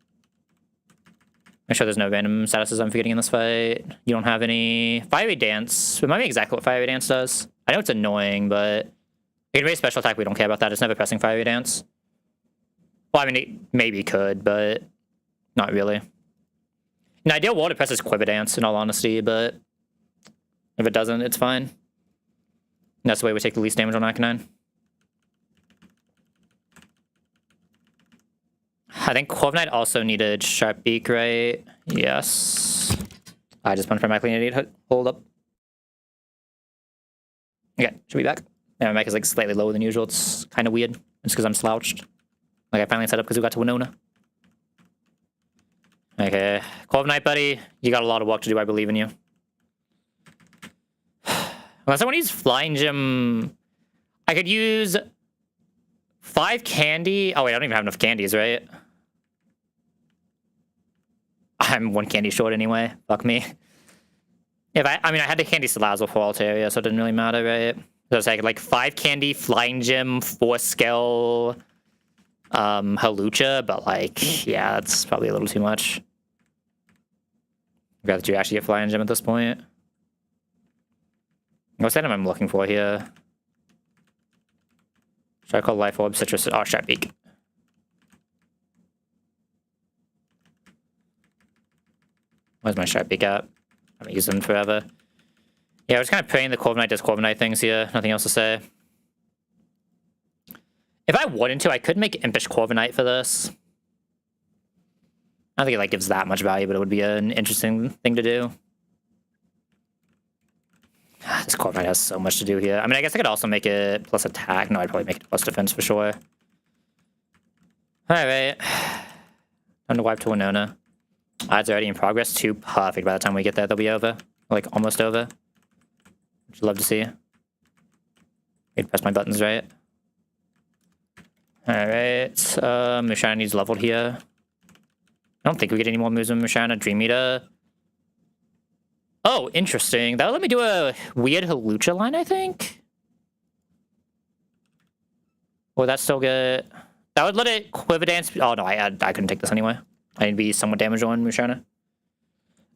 Make sure there's no random statuses I'm forgetting in this fight. You don't have any... Fiery Dance. Remind me exactly what Fiery Dance does. I know it's annoying, but... It can raise special attack, we don't care about that. It's never pressing Fiery Dance. Well, I mean, it maybe could, but... Not really. In ideal world, it presses Quiver Dance, in all honesty, but... If it doesn't, it's fine. And that's the way we take the least damage on Arcanine. I think Core of Night also needed Sharp Beak, right? Yes. I just punched my mic. Hold up. Okay, should be back. Yeah, my mic is like slightly lower than usual. It's kind of weird. It's because I'm slouched. Like I finally set up because we got to Winona. Okay, Core of Night, buddy. You got a lot of work to do. I believe in you. Unless I want to use Flying Gym, I could use 5 candy. Oh wait, I don't even have enough candies, right? I'm 1 candy short anyway. Fuck me. If I mean, I had the candy Salazzle for Altaria, so it didn't really matter, right? So it's like 5 candy, Flying Gym, 4 skill, Halucha, but like, yeah, that's probably a little too much. I'd rather you actually get Flying Gym at this point. What's that I'm looking for here? Should I call Life Orb, Citrus? Oh, Sharp Beak. Where's my Sharp Beak at? I haven't used them forever. Yeah, I was kind of praying the Core of Night does Core of Night things here. Nothing else to say. If I wanted to, I could make Impish Core of Night for this. I don't think it like gives that much value, but it would be an interesting thing to do. This Core of Night has so much to do here. I mean, I guess I could also make it plus attack. No, I'd probably make it plus defense for sure. Alright. Time to wipe to Winona. Odds already in progress. 2 perfect. By the time we get there, they'll be over. Like, almost over. Which I'd love to see. Wait, press my buttons right. Alright. Mushana needs leveled here. I don't think we get any more moves with Mushana. Dream Eater. Oh, interesting. That'll let me do a weird Halucha line, I think. Or that's still good. That would let it Quiver Dance. Oh, no, I couldn't take this anyway. I need to be somewhat damaged on Mushana.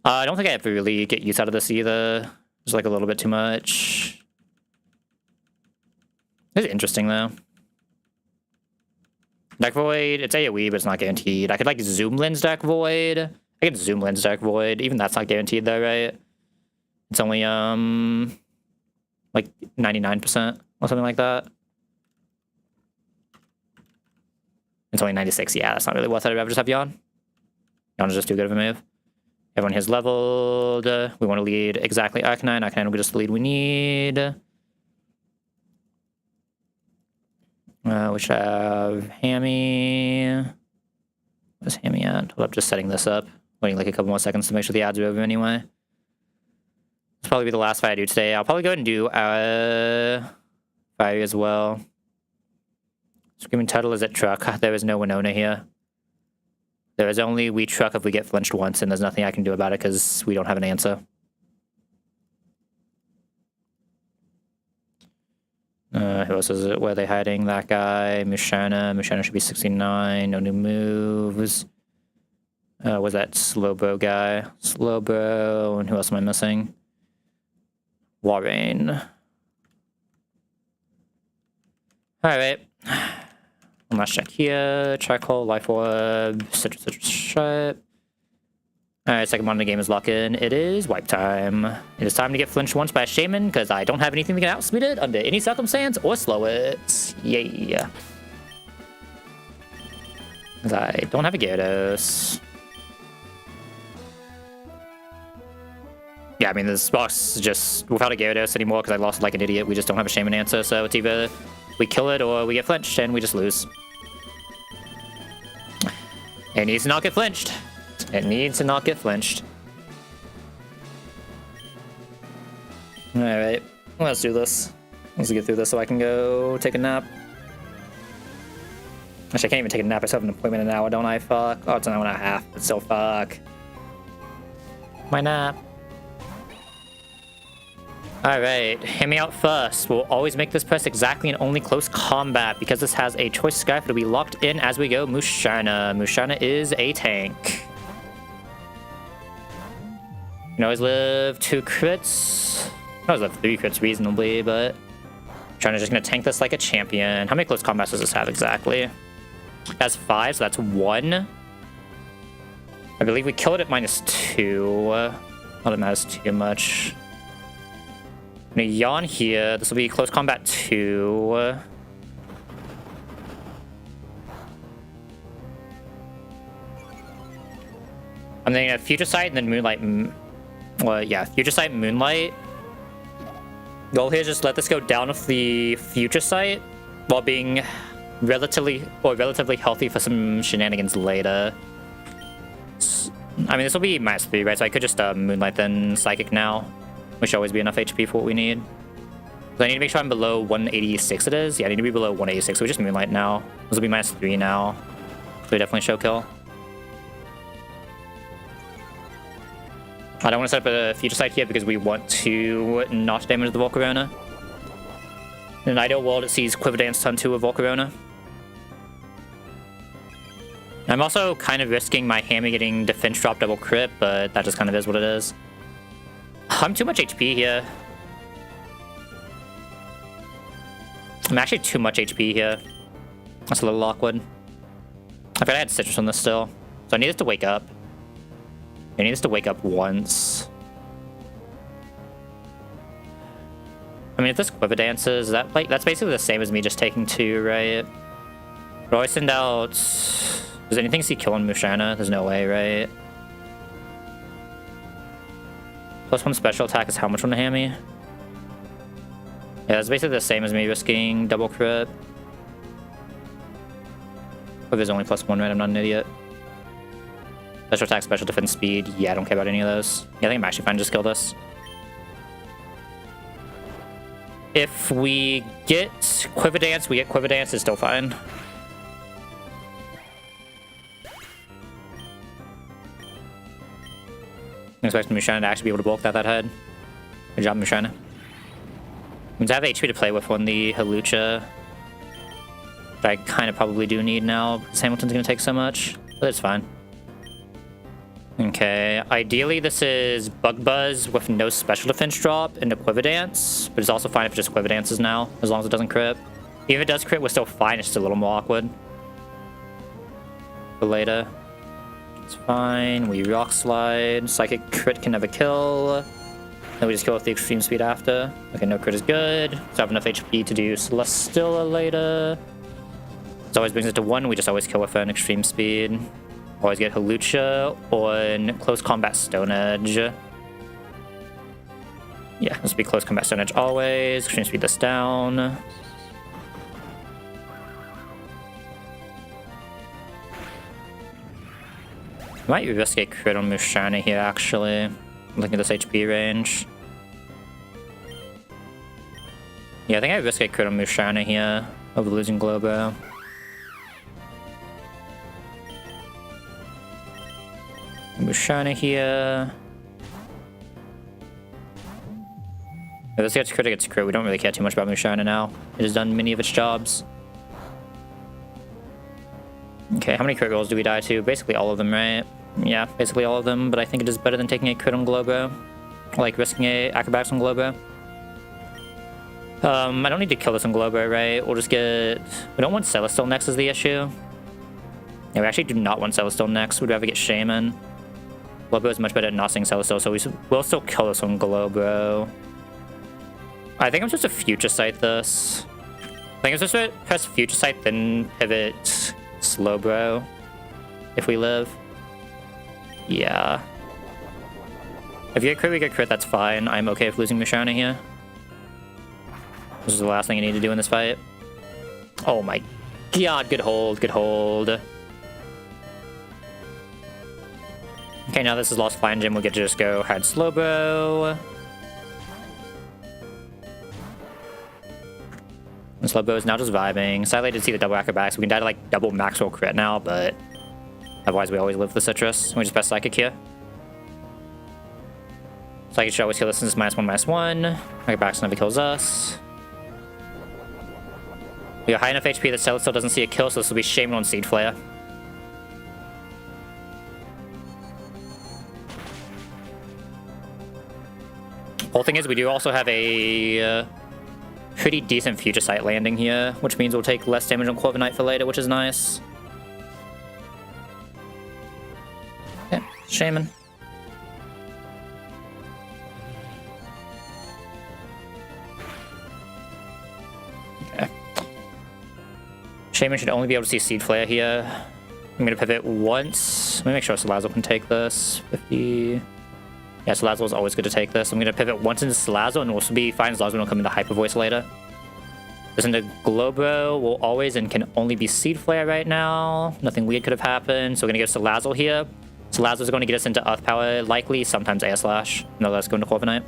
I don't think I ever really get use out of this either. It's like a little bit too much. It's interesting, though. Dark Void, it's AoE, but it's not guaranteed. I could, like, Zoom Lens Dark Void. I could Zoom Lens Dark Void. Even that's not guaranteed, though, right? It's only, like, 99% or something like that. It's only 96. Yeah, that's not really worth it. I'd rather just have Yawn. Yawn is just too good of a move. Everyone here's leveled. We want to lead exactly Arcanine. Arcanine will get us the lead we need. We should have Hammy. Where's Hammy at? Hold up, just setting this up. Waiting like a couple more seconds to make sure the ads are over anyway. This will probably be the last fight I do today. I'll probably go ahead and do Fire as well. Screaming Turtle is at Truck. There is no Winona here. There is only We Truck if we get flinched once, and there's nothing I can do about it because we don't have an answer. Who else is it? Where are they hiding? That guy. Mushana. Mushana should be 69. No new moves. Was that Slowbro guy? Slowbro. And who else am I missing? Warrain. Alright. One last check here. Charcoal, life orb, citrus stripe. Alright, second one in the game is lock in. It is wipe time. It is time to get flinched once by a shaman, because I don't have anything that can outspeed it under any circumstance or slow it. Yay. Because I don't have a Gyarados. Yeah, I mean, this box is just without a Gyarados anymore because I lost like an idiot. We just don't have a shaman answer, so it's either we kill it or we get flinched and we just lose. It needs to not get flinched. It needs to not get flinched. Alright, let's do this. Let's get through this so I can go take a nap. Actually, I can't even take a nap. I still have an appointment in an hour, don't I? Fuck. Oh, it's an hour and a half, but still fuck. My nap. Alright, hear me out first. We'll always make this press exactly and only close combat. Because this has a choice scarf, it'll be locked in as we go. Musharna. Musharna is a tank. You can always live 2 crits. I can always live 3 crits reasonably, but Musharna's just gonna tank this like a champion. How many close combats does this have exactly? It has 5, so that's 1. I believe we killed it at -2. Not that it matters too much. I'm gonna yawn here. This will be close combat 2. I'm thinking of Future Sight and then Moonlight. Well, yeah, Future Sight and Moonlight. Goal here is just let this go down with the Future Sight while being relatively healthy for some shenanigans later. I mean, this will be -3, right? So I could just Moonlight then Psychic now. We should always be enough HP for what we need. So I need to make sure I'm below 186 it is. Yeah, I need to be below 186, so we just Moonlight now. This will be -3 now. So we definitely show kill. I don't want to set up a Future Sight here because we want to not damage the Volcarona. In an ideal world, it sees Quiver Dance turn 2 of Volcarona. I'm also kind of risking my Hammy getting defense drop double crit, but that just kind of is what it is. I'm too much HP here. I'm actually too much HP here. That's a little awkward. I forgot I had citrus on this still. So I need this to wake up. I need this to wake up once. I mean, if this Quiver dances, that's basically the same as me just taking 2, right? But I send out... Does anything see kill on Musharna? There's no way, right? +1 special attack is how much on the Hammy? Yeah, it's basically the same as me risking double crit. Quiver's only +1, right? I'm not an idiot. Special attack, special defense, speed. Yeah, I don't care about any of those. Yeah, I think I'm actually fine to just kill this. If we get Quiver Dance, we get Quiver Dance, it's still fine. I'm expecting Musharna to actually be able to bulk that head. Good job, Musharna. Means I have HP to play with on the Hawlucha. But I kind of probably do need now, because Hamilton's going to take so much. But it's fine. Okay, ideally this is Bug Buzz with no special defense drop into Quiver Dance. But it's also fine if it just Quiver Dances now, as long as it doesn't crit. Even if it does crit, we're still fine, it's just a little more awkward. For later. It's fine, we Rock Slide. Psychic crit can never kill. Then we just kill with the extreme speed after. Okay, no crit is good. So I have enough HP to do Celesteela later. This always brings it to 1, we just always kill with an extreme speed. Always get Hawlucha on close combat Stone Edge. Yeah, this will be close combat Stone Edge always. Extreme speed this down. I might risk a crit on Musharna here, actually. Looking at this HP range. Yeah, I think I risk a crit on Musharna here over losing Glowbro. Musharna here. If this gets crit, it gets crit. We don't really care too much about Musharna now. It has done many of its jobs. Okay, how many crit rolls do we die to? Basically all of them, right? Yeah, basically all of them, but I think it is better than taking a crit on Glowbro. Like risking a acrobatics on Glowbro. I don't need to kill this on Globo, right? We'll just get... We don't want Celestial next is the issue. Yeah, we actually do not want Celestial next. We'd rather get Shaman. Globo is much better at not seeing Celestial, so we'll still kill this on Globo. I think I'm supposed to Future Sight this. I think I'm supposed to press Future Sight, then pivot Slowbro. If we live. Yeah. If you get crit, we get crit, that's fine. I'm okay with losing Musharna here. This is the last thing I need to do in this fight. Oh my god, good hold, good hold. Okay, now this is lost Flying Gym, we'll get to just go hard Slowbro. And Slowbro is now just vibing. Sadly, I did see the double acrobatics. We can die to like double Maxwell crit now, but otherwise we always live the citrus. We just press Psychic here. Psychic should always kill us since it's -1/-1. Acrobatics never kills us. We have high enough HP that Celestial doesn't see a kill, so this will be Shaman on Seed Flare. Whole thing is, we do also have a pretty decent Future Sight landing here, which means we'll take less damage on Corviknight for later, which is nice. Yeah, Shaman. Okay. Shaman should only be able to see Seed Flare here. I'm gonna pivot once. Let me make sure Salazzle can take this. 50. Yeah, Salazzle is always good to take this. I'm gonna pivot once into Salazzle, and we'll be fine as long as we don't come into Hyper Voice later. This into Globro will always and can only be Seed Flare right now. Nothing weird could have happened, so we're gonna get Salazzle here. Salazzle is going to get us into Earth Power, likely, sometimes Air Slash. No, let's go into Corviknight.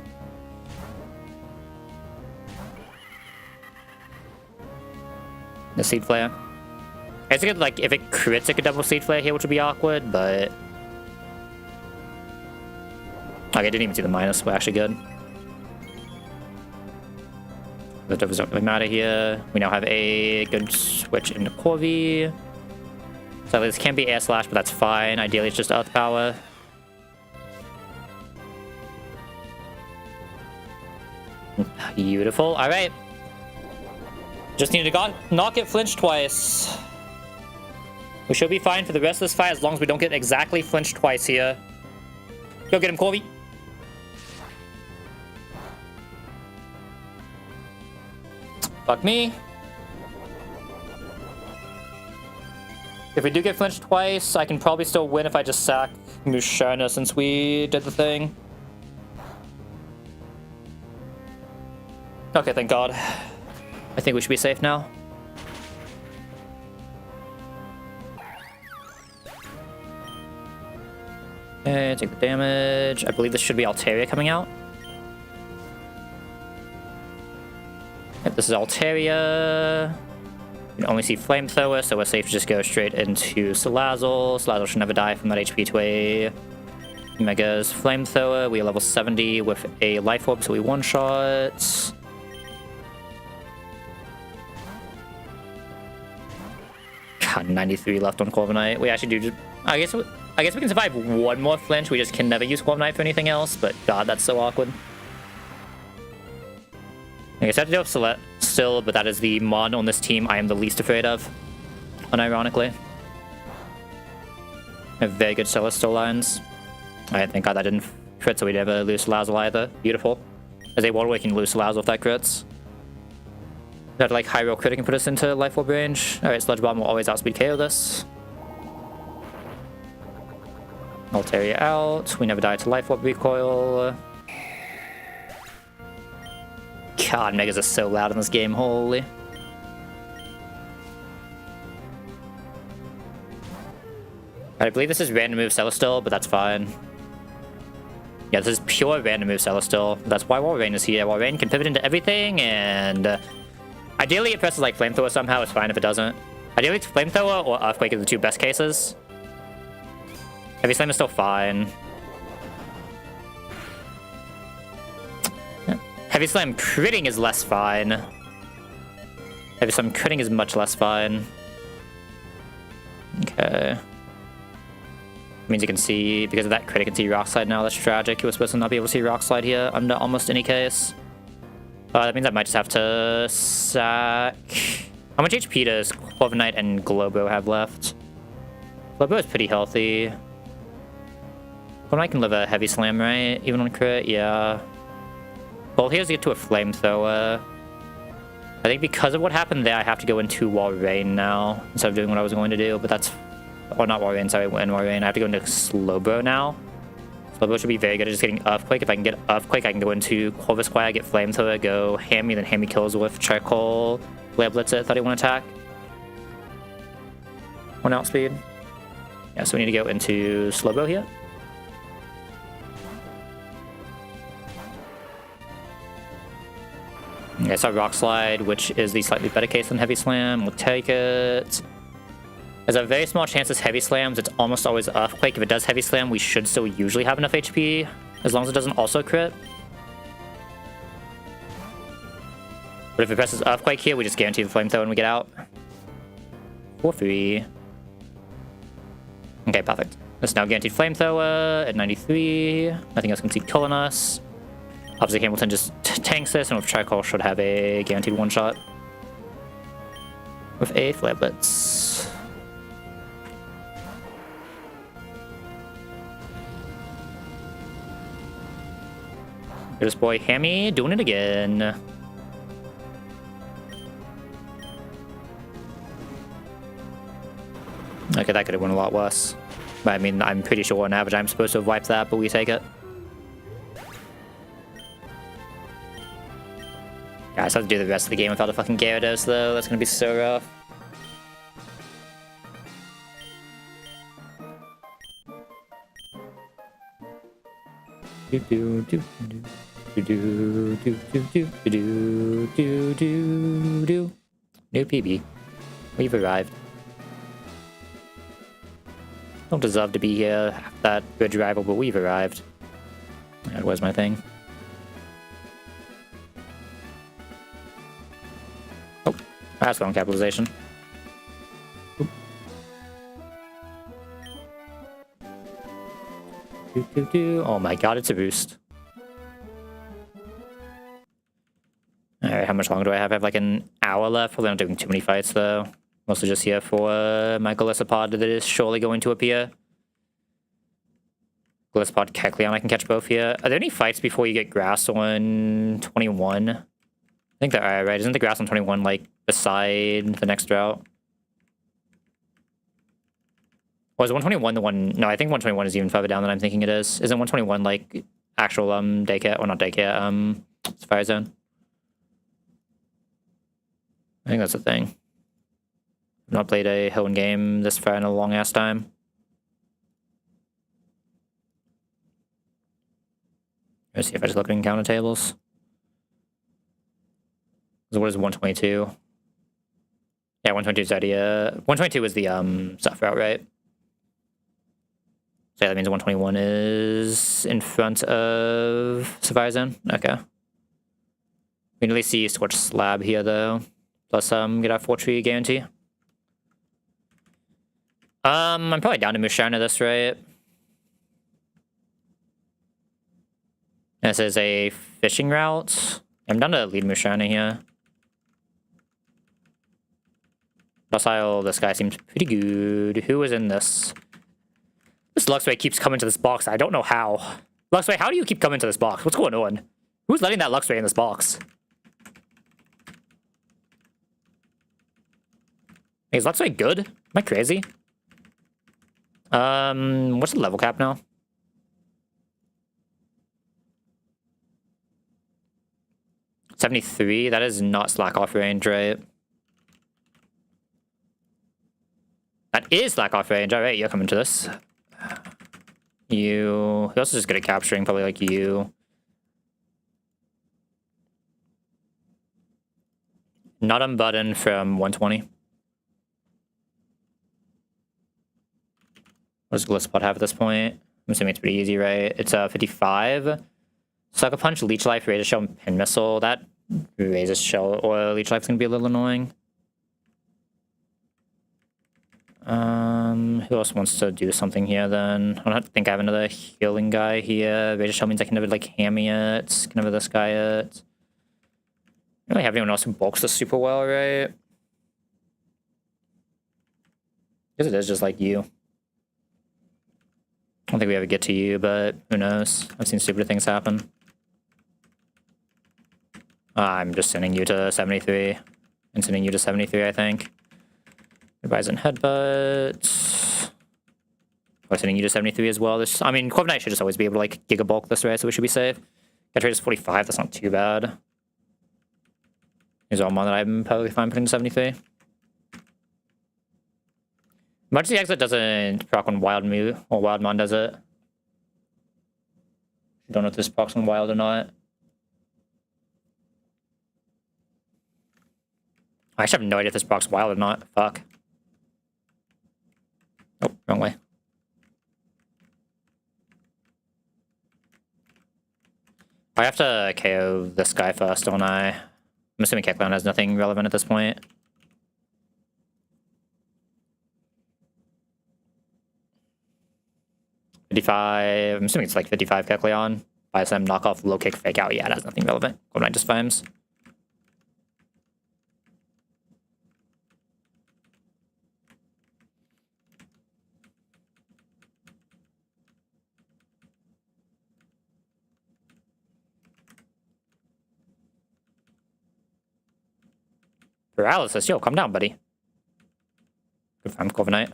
The Seed Flare. It's good, like, if it crits, it could double Seed Flare here, which would be awkward, but... Okay, I didn't even see the minus. We're actually good. The Dovers don't really matter here. We now have a good switch into Corvi. So this can be Air Slash, but that's fine. Ideally, it's just Earth Power. Beautiful. All right. Just need to not get flinched twice. We should be fine for the rest of this fight as long as we don't get exactly flinched twice here. Go get him, Corvi. Fuck me. If we do get flinched twice, I can probably still win if I just sack Musharna since we did the thing. Okay, thank God. I think we should be safe now. Okay, take the damage. I believe this should be Altaria coming out. Yep, this is Altaria. You can only see Flamethrower, so we're safe to just go straight into Salazzle. Salazzle should never die from that HP to a Mega's Flamethrower. We are level 70 with a Life Orb, so we one-shot. God, 93 left on Corviknight. We actually do... I guess we can survive one more flinch. We just can never use Corviknight for anything else, but God, that's so awkward. I guess I have to deal with still, but that is the mon on this team I am the least afraid of. Unironically. I have very good Celestial lines. Alright, thank God that didn't crit, so we never lose Salazzle either. Beautiful. As a Water, we can lose Salazzle if that crits. That like high roll crit can put us into Life Orb range. Alright, Sludge Bomb will always outspeed KO this. Altaria out. We never die to Life Orb recoil. God, Megas are so loud in this game, holy. I believe this is random move Celestial, but that's fine. Yeah, this is pure random move Celestial. That's why Walrein is here. Walrein can pivot into everything, and ideally it presses like Flamethrower somehow. It's fine if it doesn't. Ideally it's Flamethrower or Earthquake are the two best cases. Heavy Slam is still fine. Heavy Slam critting is less fine. Heavy Slam critting is much less fine. Okay. Means you can see, because of that crit, you can see Rock Slide now. That's tragic. You were supposed to not be able to see Rock Slide here under almost any case. That means I might just have to sack... How much HP does Corviknight and Globo have left? Globo is pretty healthy. Corviknight can live a heavy slam, right? Even on crit, yeah. Both heroes get to a flamethrower. I think because of what happened there, I have to go into Wall Rain now instead of doing what I was going to do, but that's... Or not Wall Rain, sorry, in Wall Rain. I have to go into Slowbro now. Slowbro should be very good at just getting Earthquake. If I can get Earthquake, I can go into Corvisquire, get Flamethrower, go Hammy, then Hammy kills with Charcoal, Flare Blitzer, 31 attack. 1 outspeed. Yeah, so we need to go into Slowbro here. Okay, so Rock Slide, which is the slightly better case than Heavy Slam. We'll take it. There's a very small chance this Heavy Slams. It's almost always Earthquake. If it does Heavy Slam, we should still usually have enough HP, as long as it doesn't also crit. But if it presses Earthquake here, we just guarantee the Flamethrower when we get out. 4-3. Okay, perfect. That's now guaranteed Flamethrower at 93. Nothing else can see killing us. Obviously, Hamilton just tanks this, and with Charcoal should have a guaranteed one-shot. With a Flare Blitz. Here's boy Hammy doing it again. Okay, that could have went a lot worse. But I mean, I'm pretty sure on average I'm supposed to have wiped that, but we take it. Guys, I have to do the rest of the game without a fucking Gyarados though. That's gonna be so rough. Do do do do do do do do do do do do. New PB. We've arrived. Don't deserve to be here, that good rival, but we've arrived. That was my thing. Oh, that's wrong capitalization. Oh my god, it's a boost. Alright, how much longer do I have? I have like an hour left. Probably not doing too many fights though. Mostly just here for my Golisopod that is surely going to appear. Golisopod, Kecleon, I can catch both here. Are there any fights before you get Grass on 21? I think there are, right? Isn't the Grass on 21 like beside the next route? Or is 121 the one? No, I think 121 is even further down than I'm thinking it is. Isn't 121 like actual daycare? Or not daycare, Fire Zone? I think that's the thing. I've not played a Hoenn game this far in a long ass time. Let's see if I just look at encounter tables. So what is 122? Yeah, 122 is already 122 is the stuff route, right? So yeah, that means 121 is in front of Sapphire Zone. Okay. We can at least see Scorched Slab here though. Plus get our 4-tree guarantee. I'm probably down to Musharna this, right? This is a fishing route. I'm down to lead Musharna here. Docile, this guy seems pretty good. Who is in this? This Luxray keeps coming to this box. I don't know how. Luxray, how do you keep coming to this box? What's going on? Who's letting that Luxray in this box? Is Luxray good? Am I crazy? What's the level cap now? $73? That is not slack off range, right? That is slack off range. Alright, you're coming to this. You... Who else is good at capturing? Probably like you. Not unbutton from 120. What does Golisopod have at this point? I'm assuming it's pretty easy, right? It's 55. Sucker Punch, Leech Life, Razor Shell, and Pin Missile. That Razor Shell or Leech Life is going to be a little annoying. Who else wants to do something here then? I don't think I have another healing guy here. Razor Shell means I can never like hammy it. Can never this guy it. don't really have anyone else who bulks this super well, right? I guess it is just like you. I don't think we ever get to you, but who knows? I've seen stupider things happen. I'm just sending you to 73. And sending you to 73, I think. Goodbyes and headbutt. Or sending you to 73 as well. I mean, Corv Knight should just always be able to, like, giga bulk this way, so we should be safe. Get rate is 45, that's not too bad. Here's all one that I'm probably fine putting to 73. Emergency exit doesn't proc on wild move, or wild mon does it. I don't know if this procs on wild or not. I actually have no idea if this procs wild or not. Fuck. Oh, wrong way. I have to KO this guy first, don't I? I'm assuming Kekleon has nothing relevant at this point. I'm assuming it's like 55 Kekleon. By some knockoff low kick fake out. Yeah, it has nothing relevant. Corv Knight just fames. Paralysis, yo, calm down, buddy. Good farm, Corv Knight.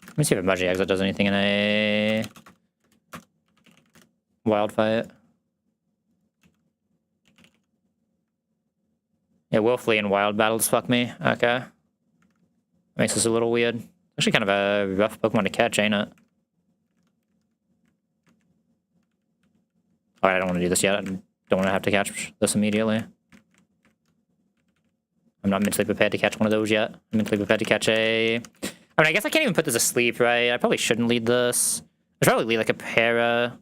Let me see if Emergency Exit does anything in a wild fight. Yeah, will flee in wild battles, fuck me. Okay. Makes this a little weird. Actually kind of a rough Pokemon to catch, ain't it? Alright, I don't want to do this yet. I don't want to have to catch this immediately. I'm not mentally prepared to catch one of those yet. I'm mentally prepared to catch a... I mean, I guess I can't even put this asleep, right? I probably shouldn't lead this. I should probably lead like a para.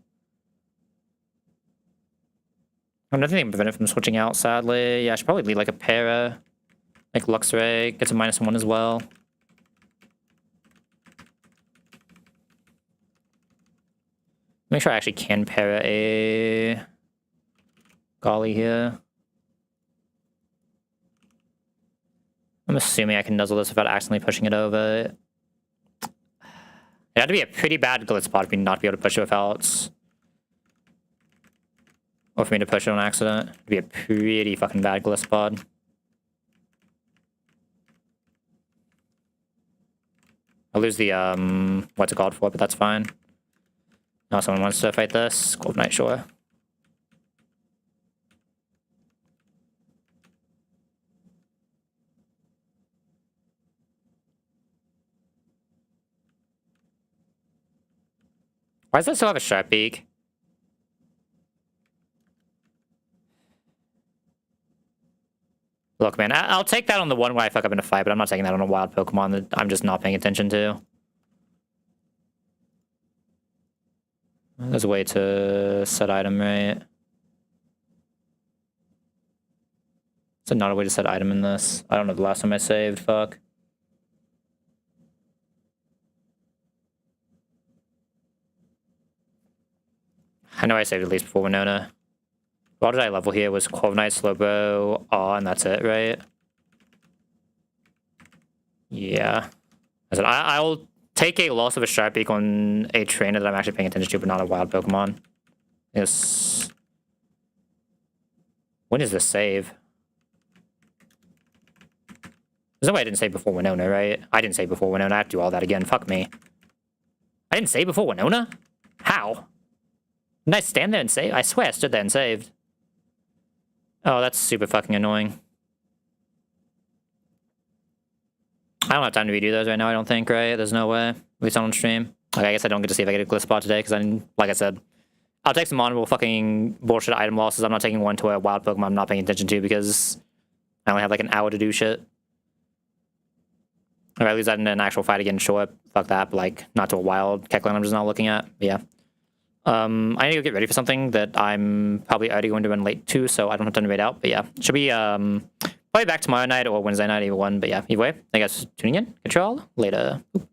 I'm nothing can prevent it from switching out, sadly. Yeah, I should probably lead like a para. Like Luxray gets a -1 as well. Make sure I actually can para a Golly here. I'm assuming I can nuzzle this without accidentally pushing it over. It had to be a pretty bad glitch spot for me not to be able to push it without... Or for me to push it on accident. It'd be a pretty fucking bad glitch spot. I'll lose the, what's it called for, but that's fine. Now someone wants to fight this. Corv Knight, sure. Why does that still have a sharp beak? Look, man, I'll take that on the one where I fuck up in a fight, but I'm not taking that on a wild Pokemon that I'm just not paying attention to. There's a way to set item, right? Is there not a way to set item in this? I don't know the last time I saved, fuck. I know I saved at least before Winona. What did I level here? Was Corv Knight, Slowbro, Awe, and that's it, right? Yeah. I'll take a loss of a Sharpbeak on a trainer that I'm actually paying attention to, but not a wild Pokemon. Yes. When is this save? There's no way I didn't save before Winona, right? I didn't save before Winona. I have to do all that again. Fuck me. I didn't save before Winona? How? Didn't I stand there and save? I swear I stood there and saved. Oh, that's super fucking annoying. I don't have time to redo those right now, I don't think, right? There's no way. At least on stream. Okay, I guess I don't get to see if I get a glitch spot today, because like I said, I'll take some honorable fucking bullshit item losses. I'm not taking one to a wild Pokemon I'm not paying attention to, because I only have like an hour to do shit. If I lose that in an actual fight again, sure, fuck that, but like, not to a wild Kekleon I'm just not looking at, but yeah. I need to go get ready for something that I'm probably already going to run late to, so I don't have time to wait out, but yeah. Should be, probably back tomorrow night or Wednesday night, either one, but yeah, either way, thank you guys for tuning in. Catch y'all later. Ooh.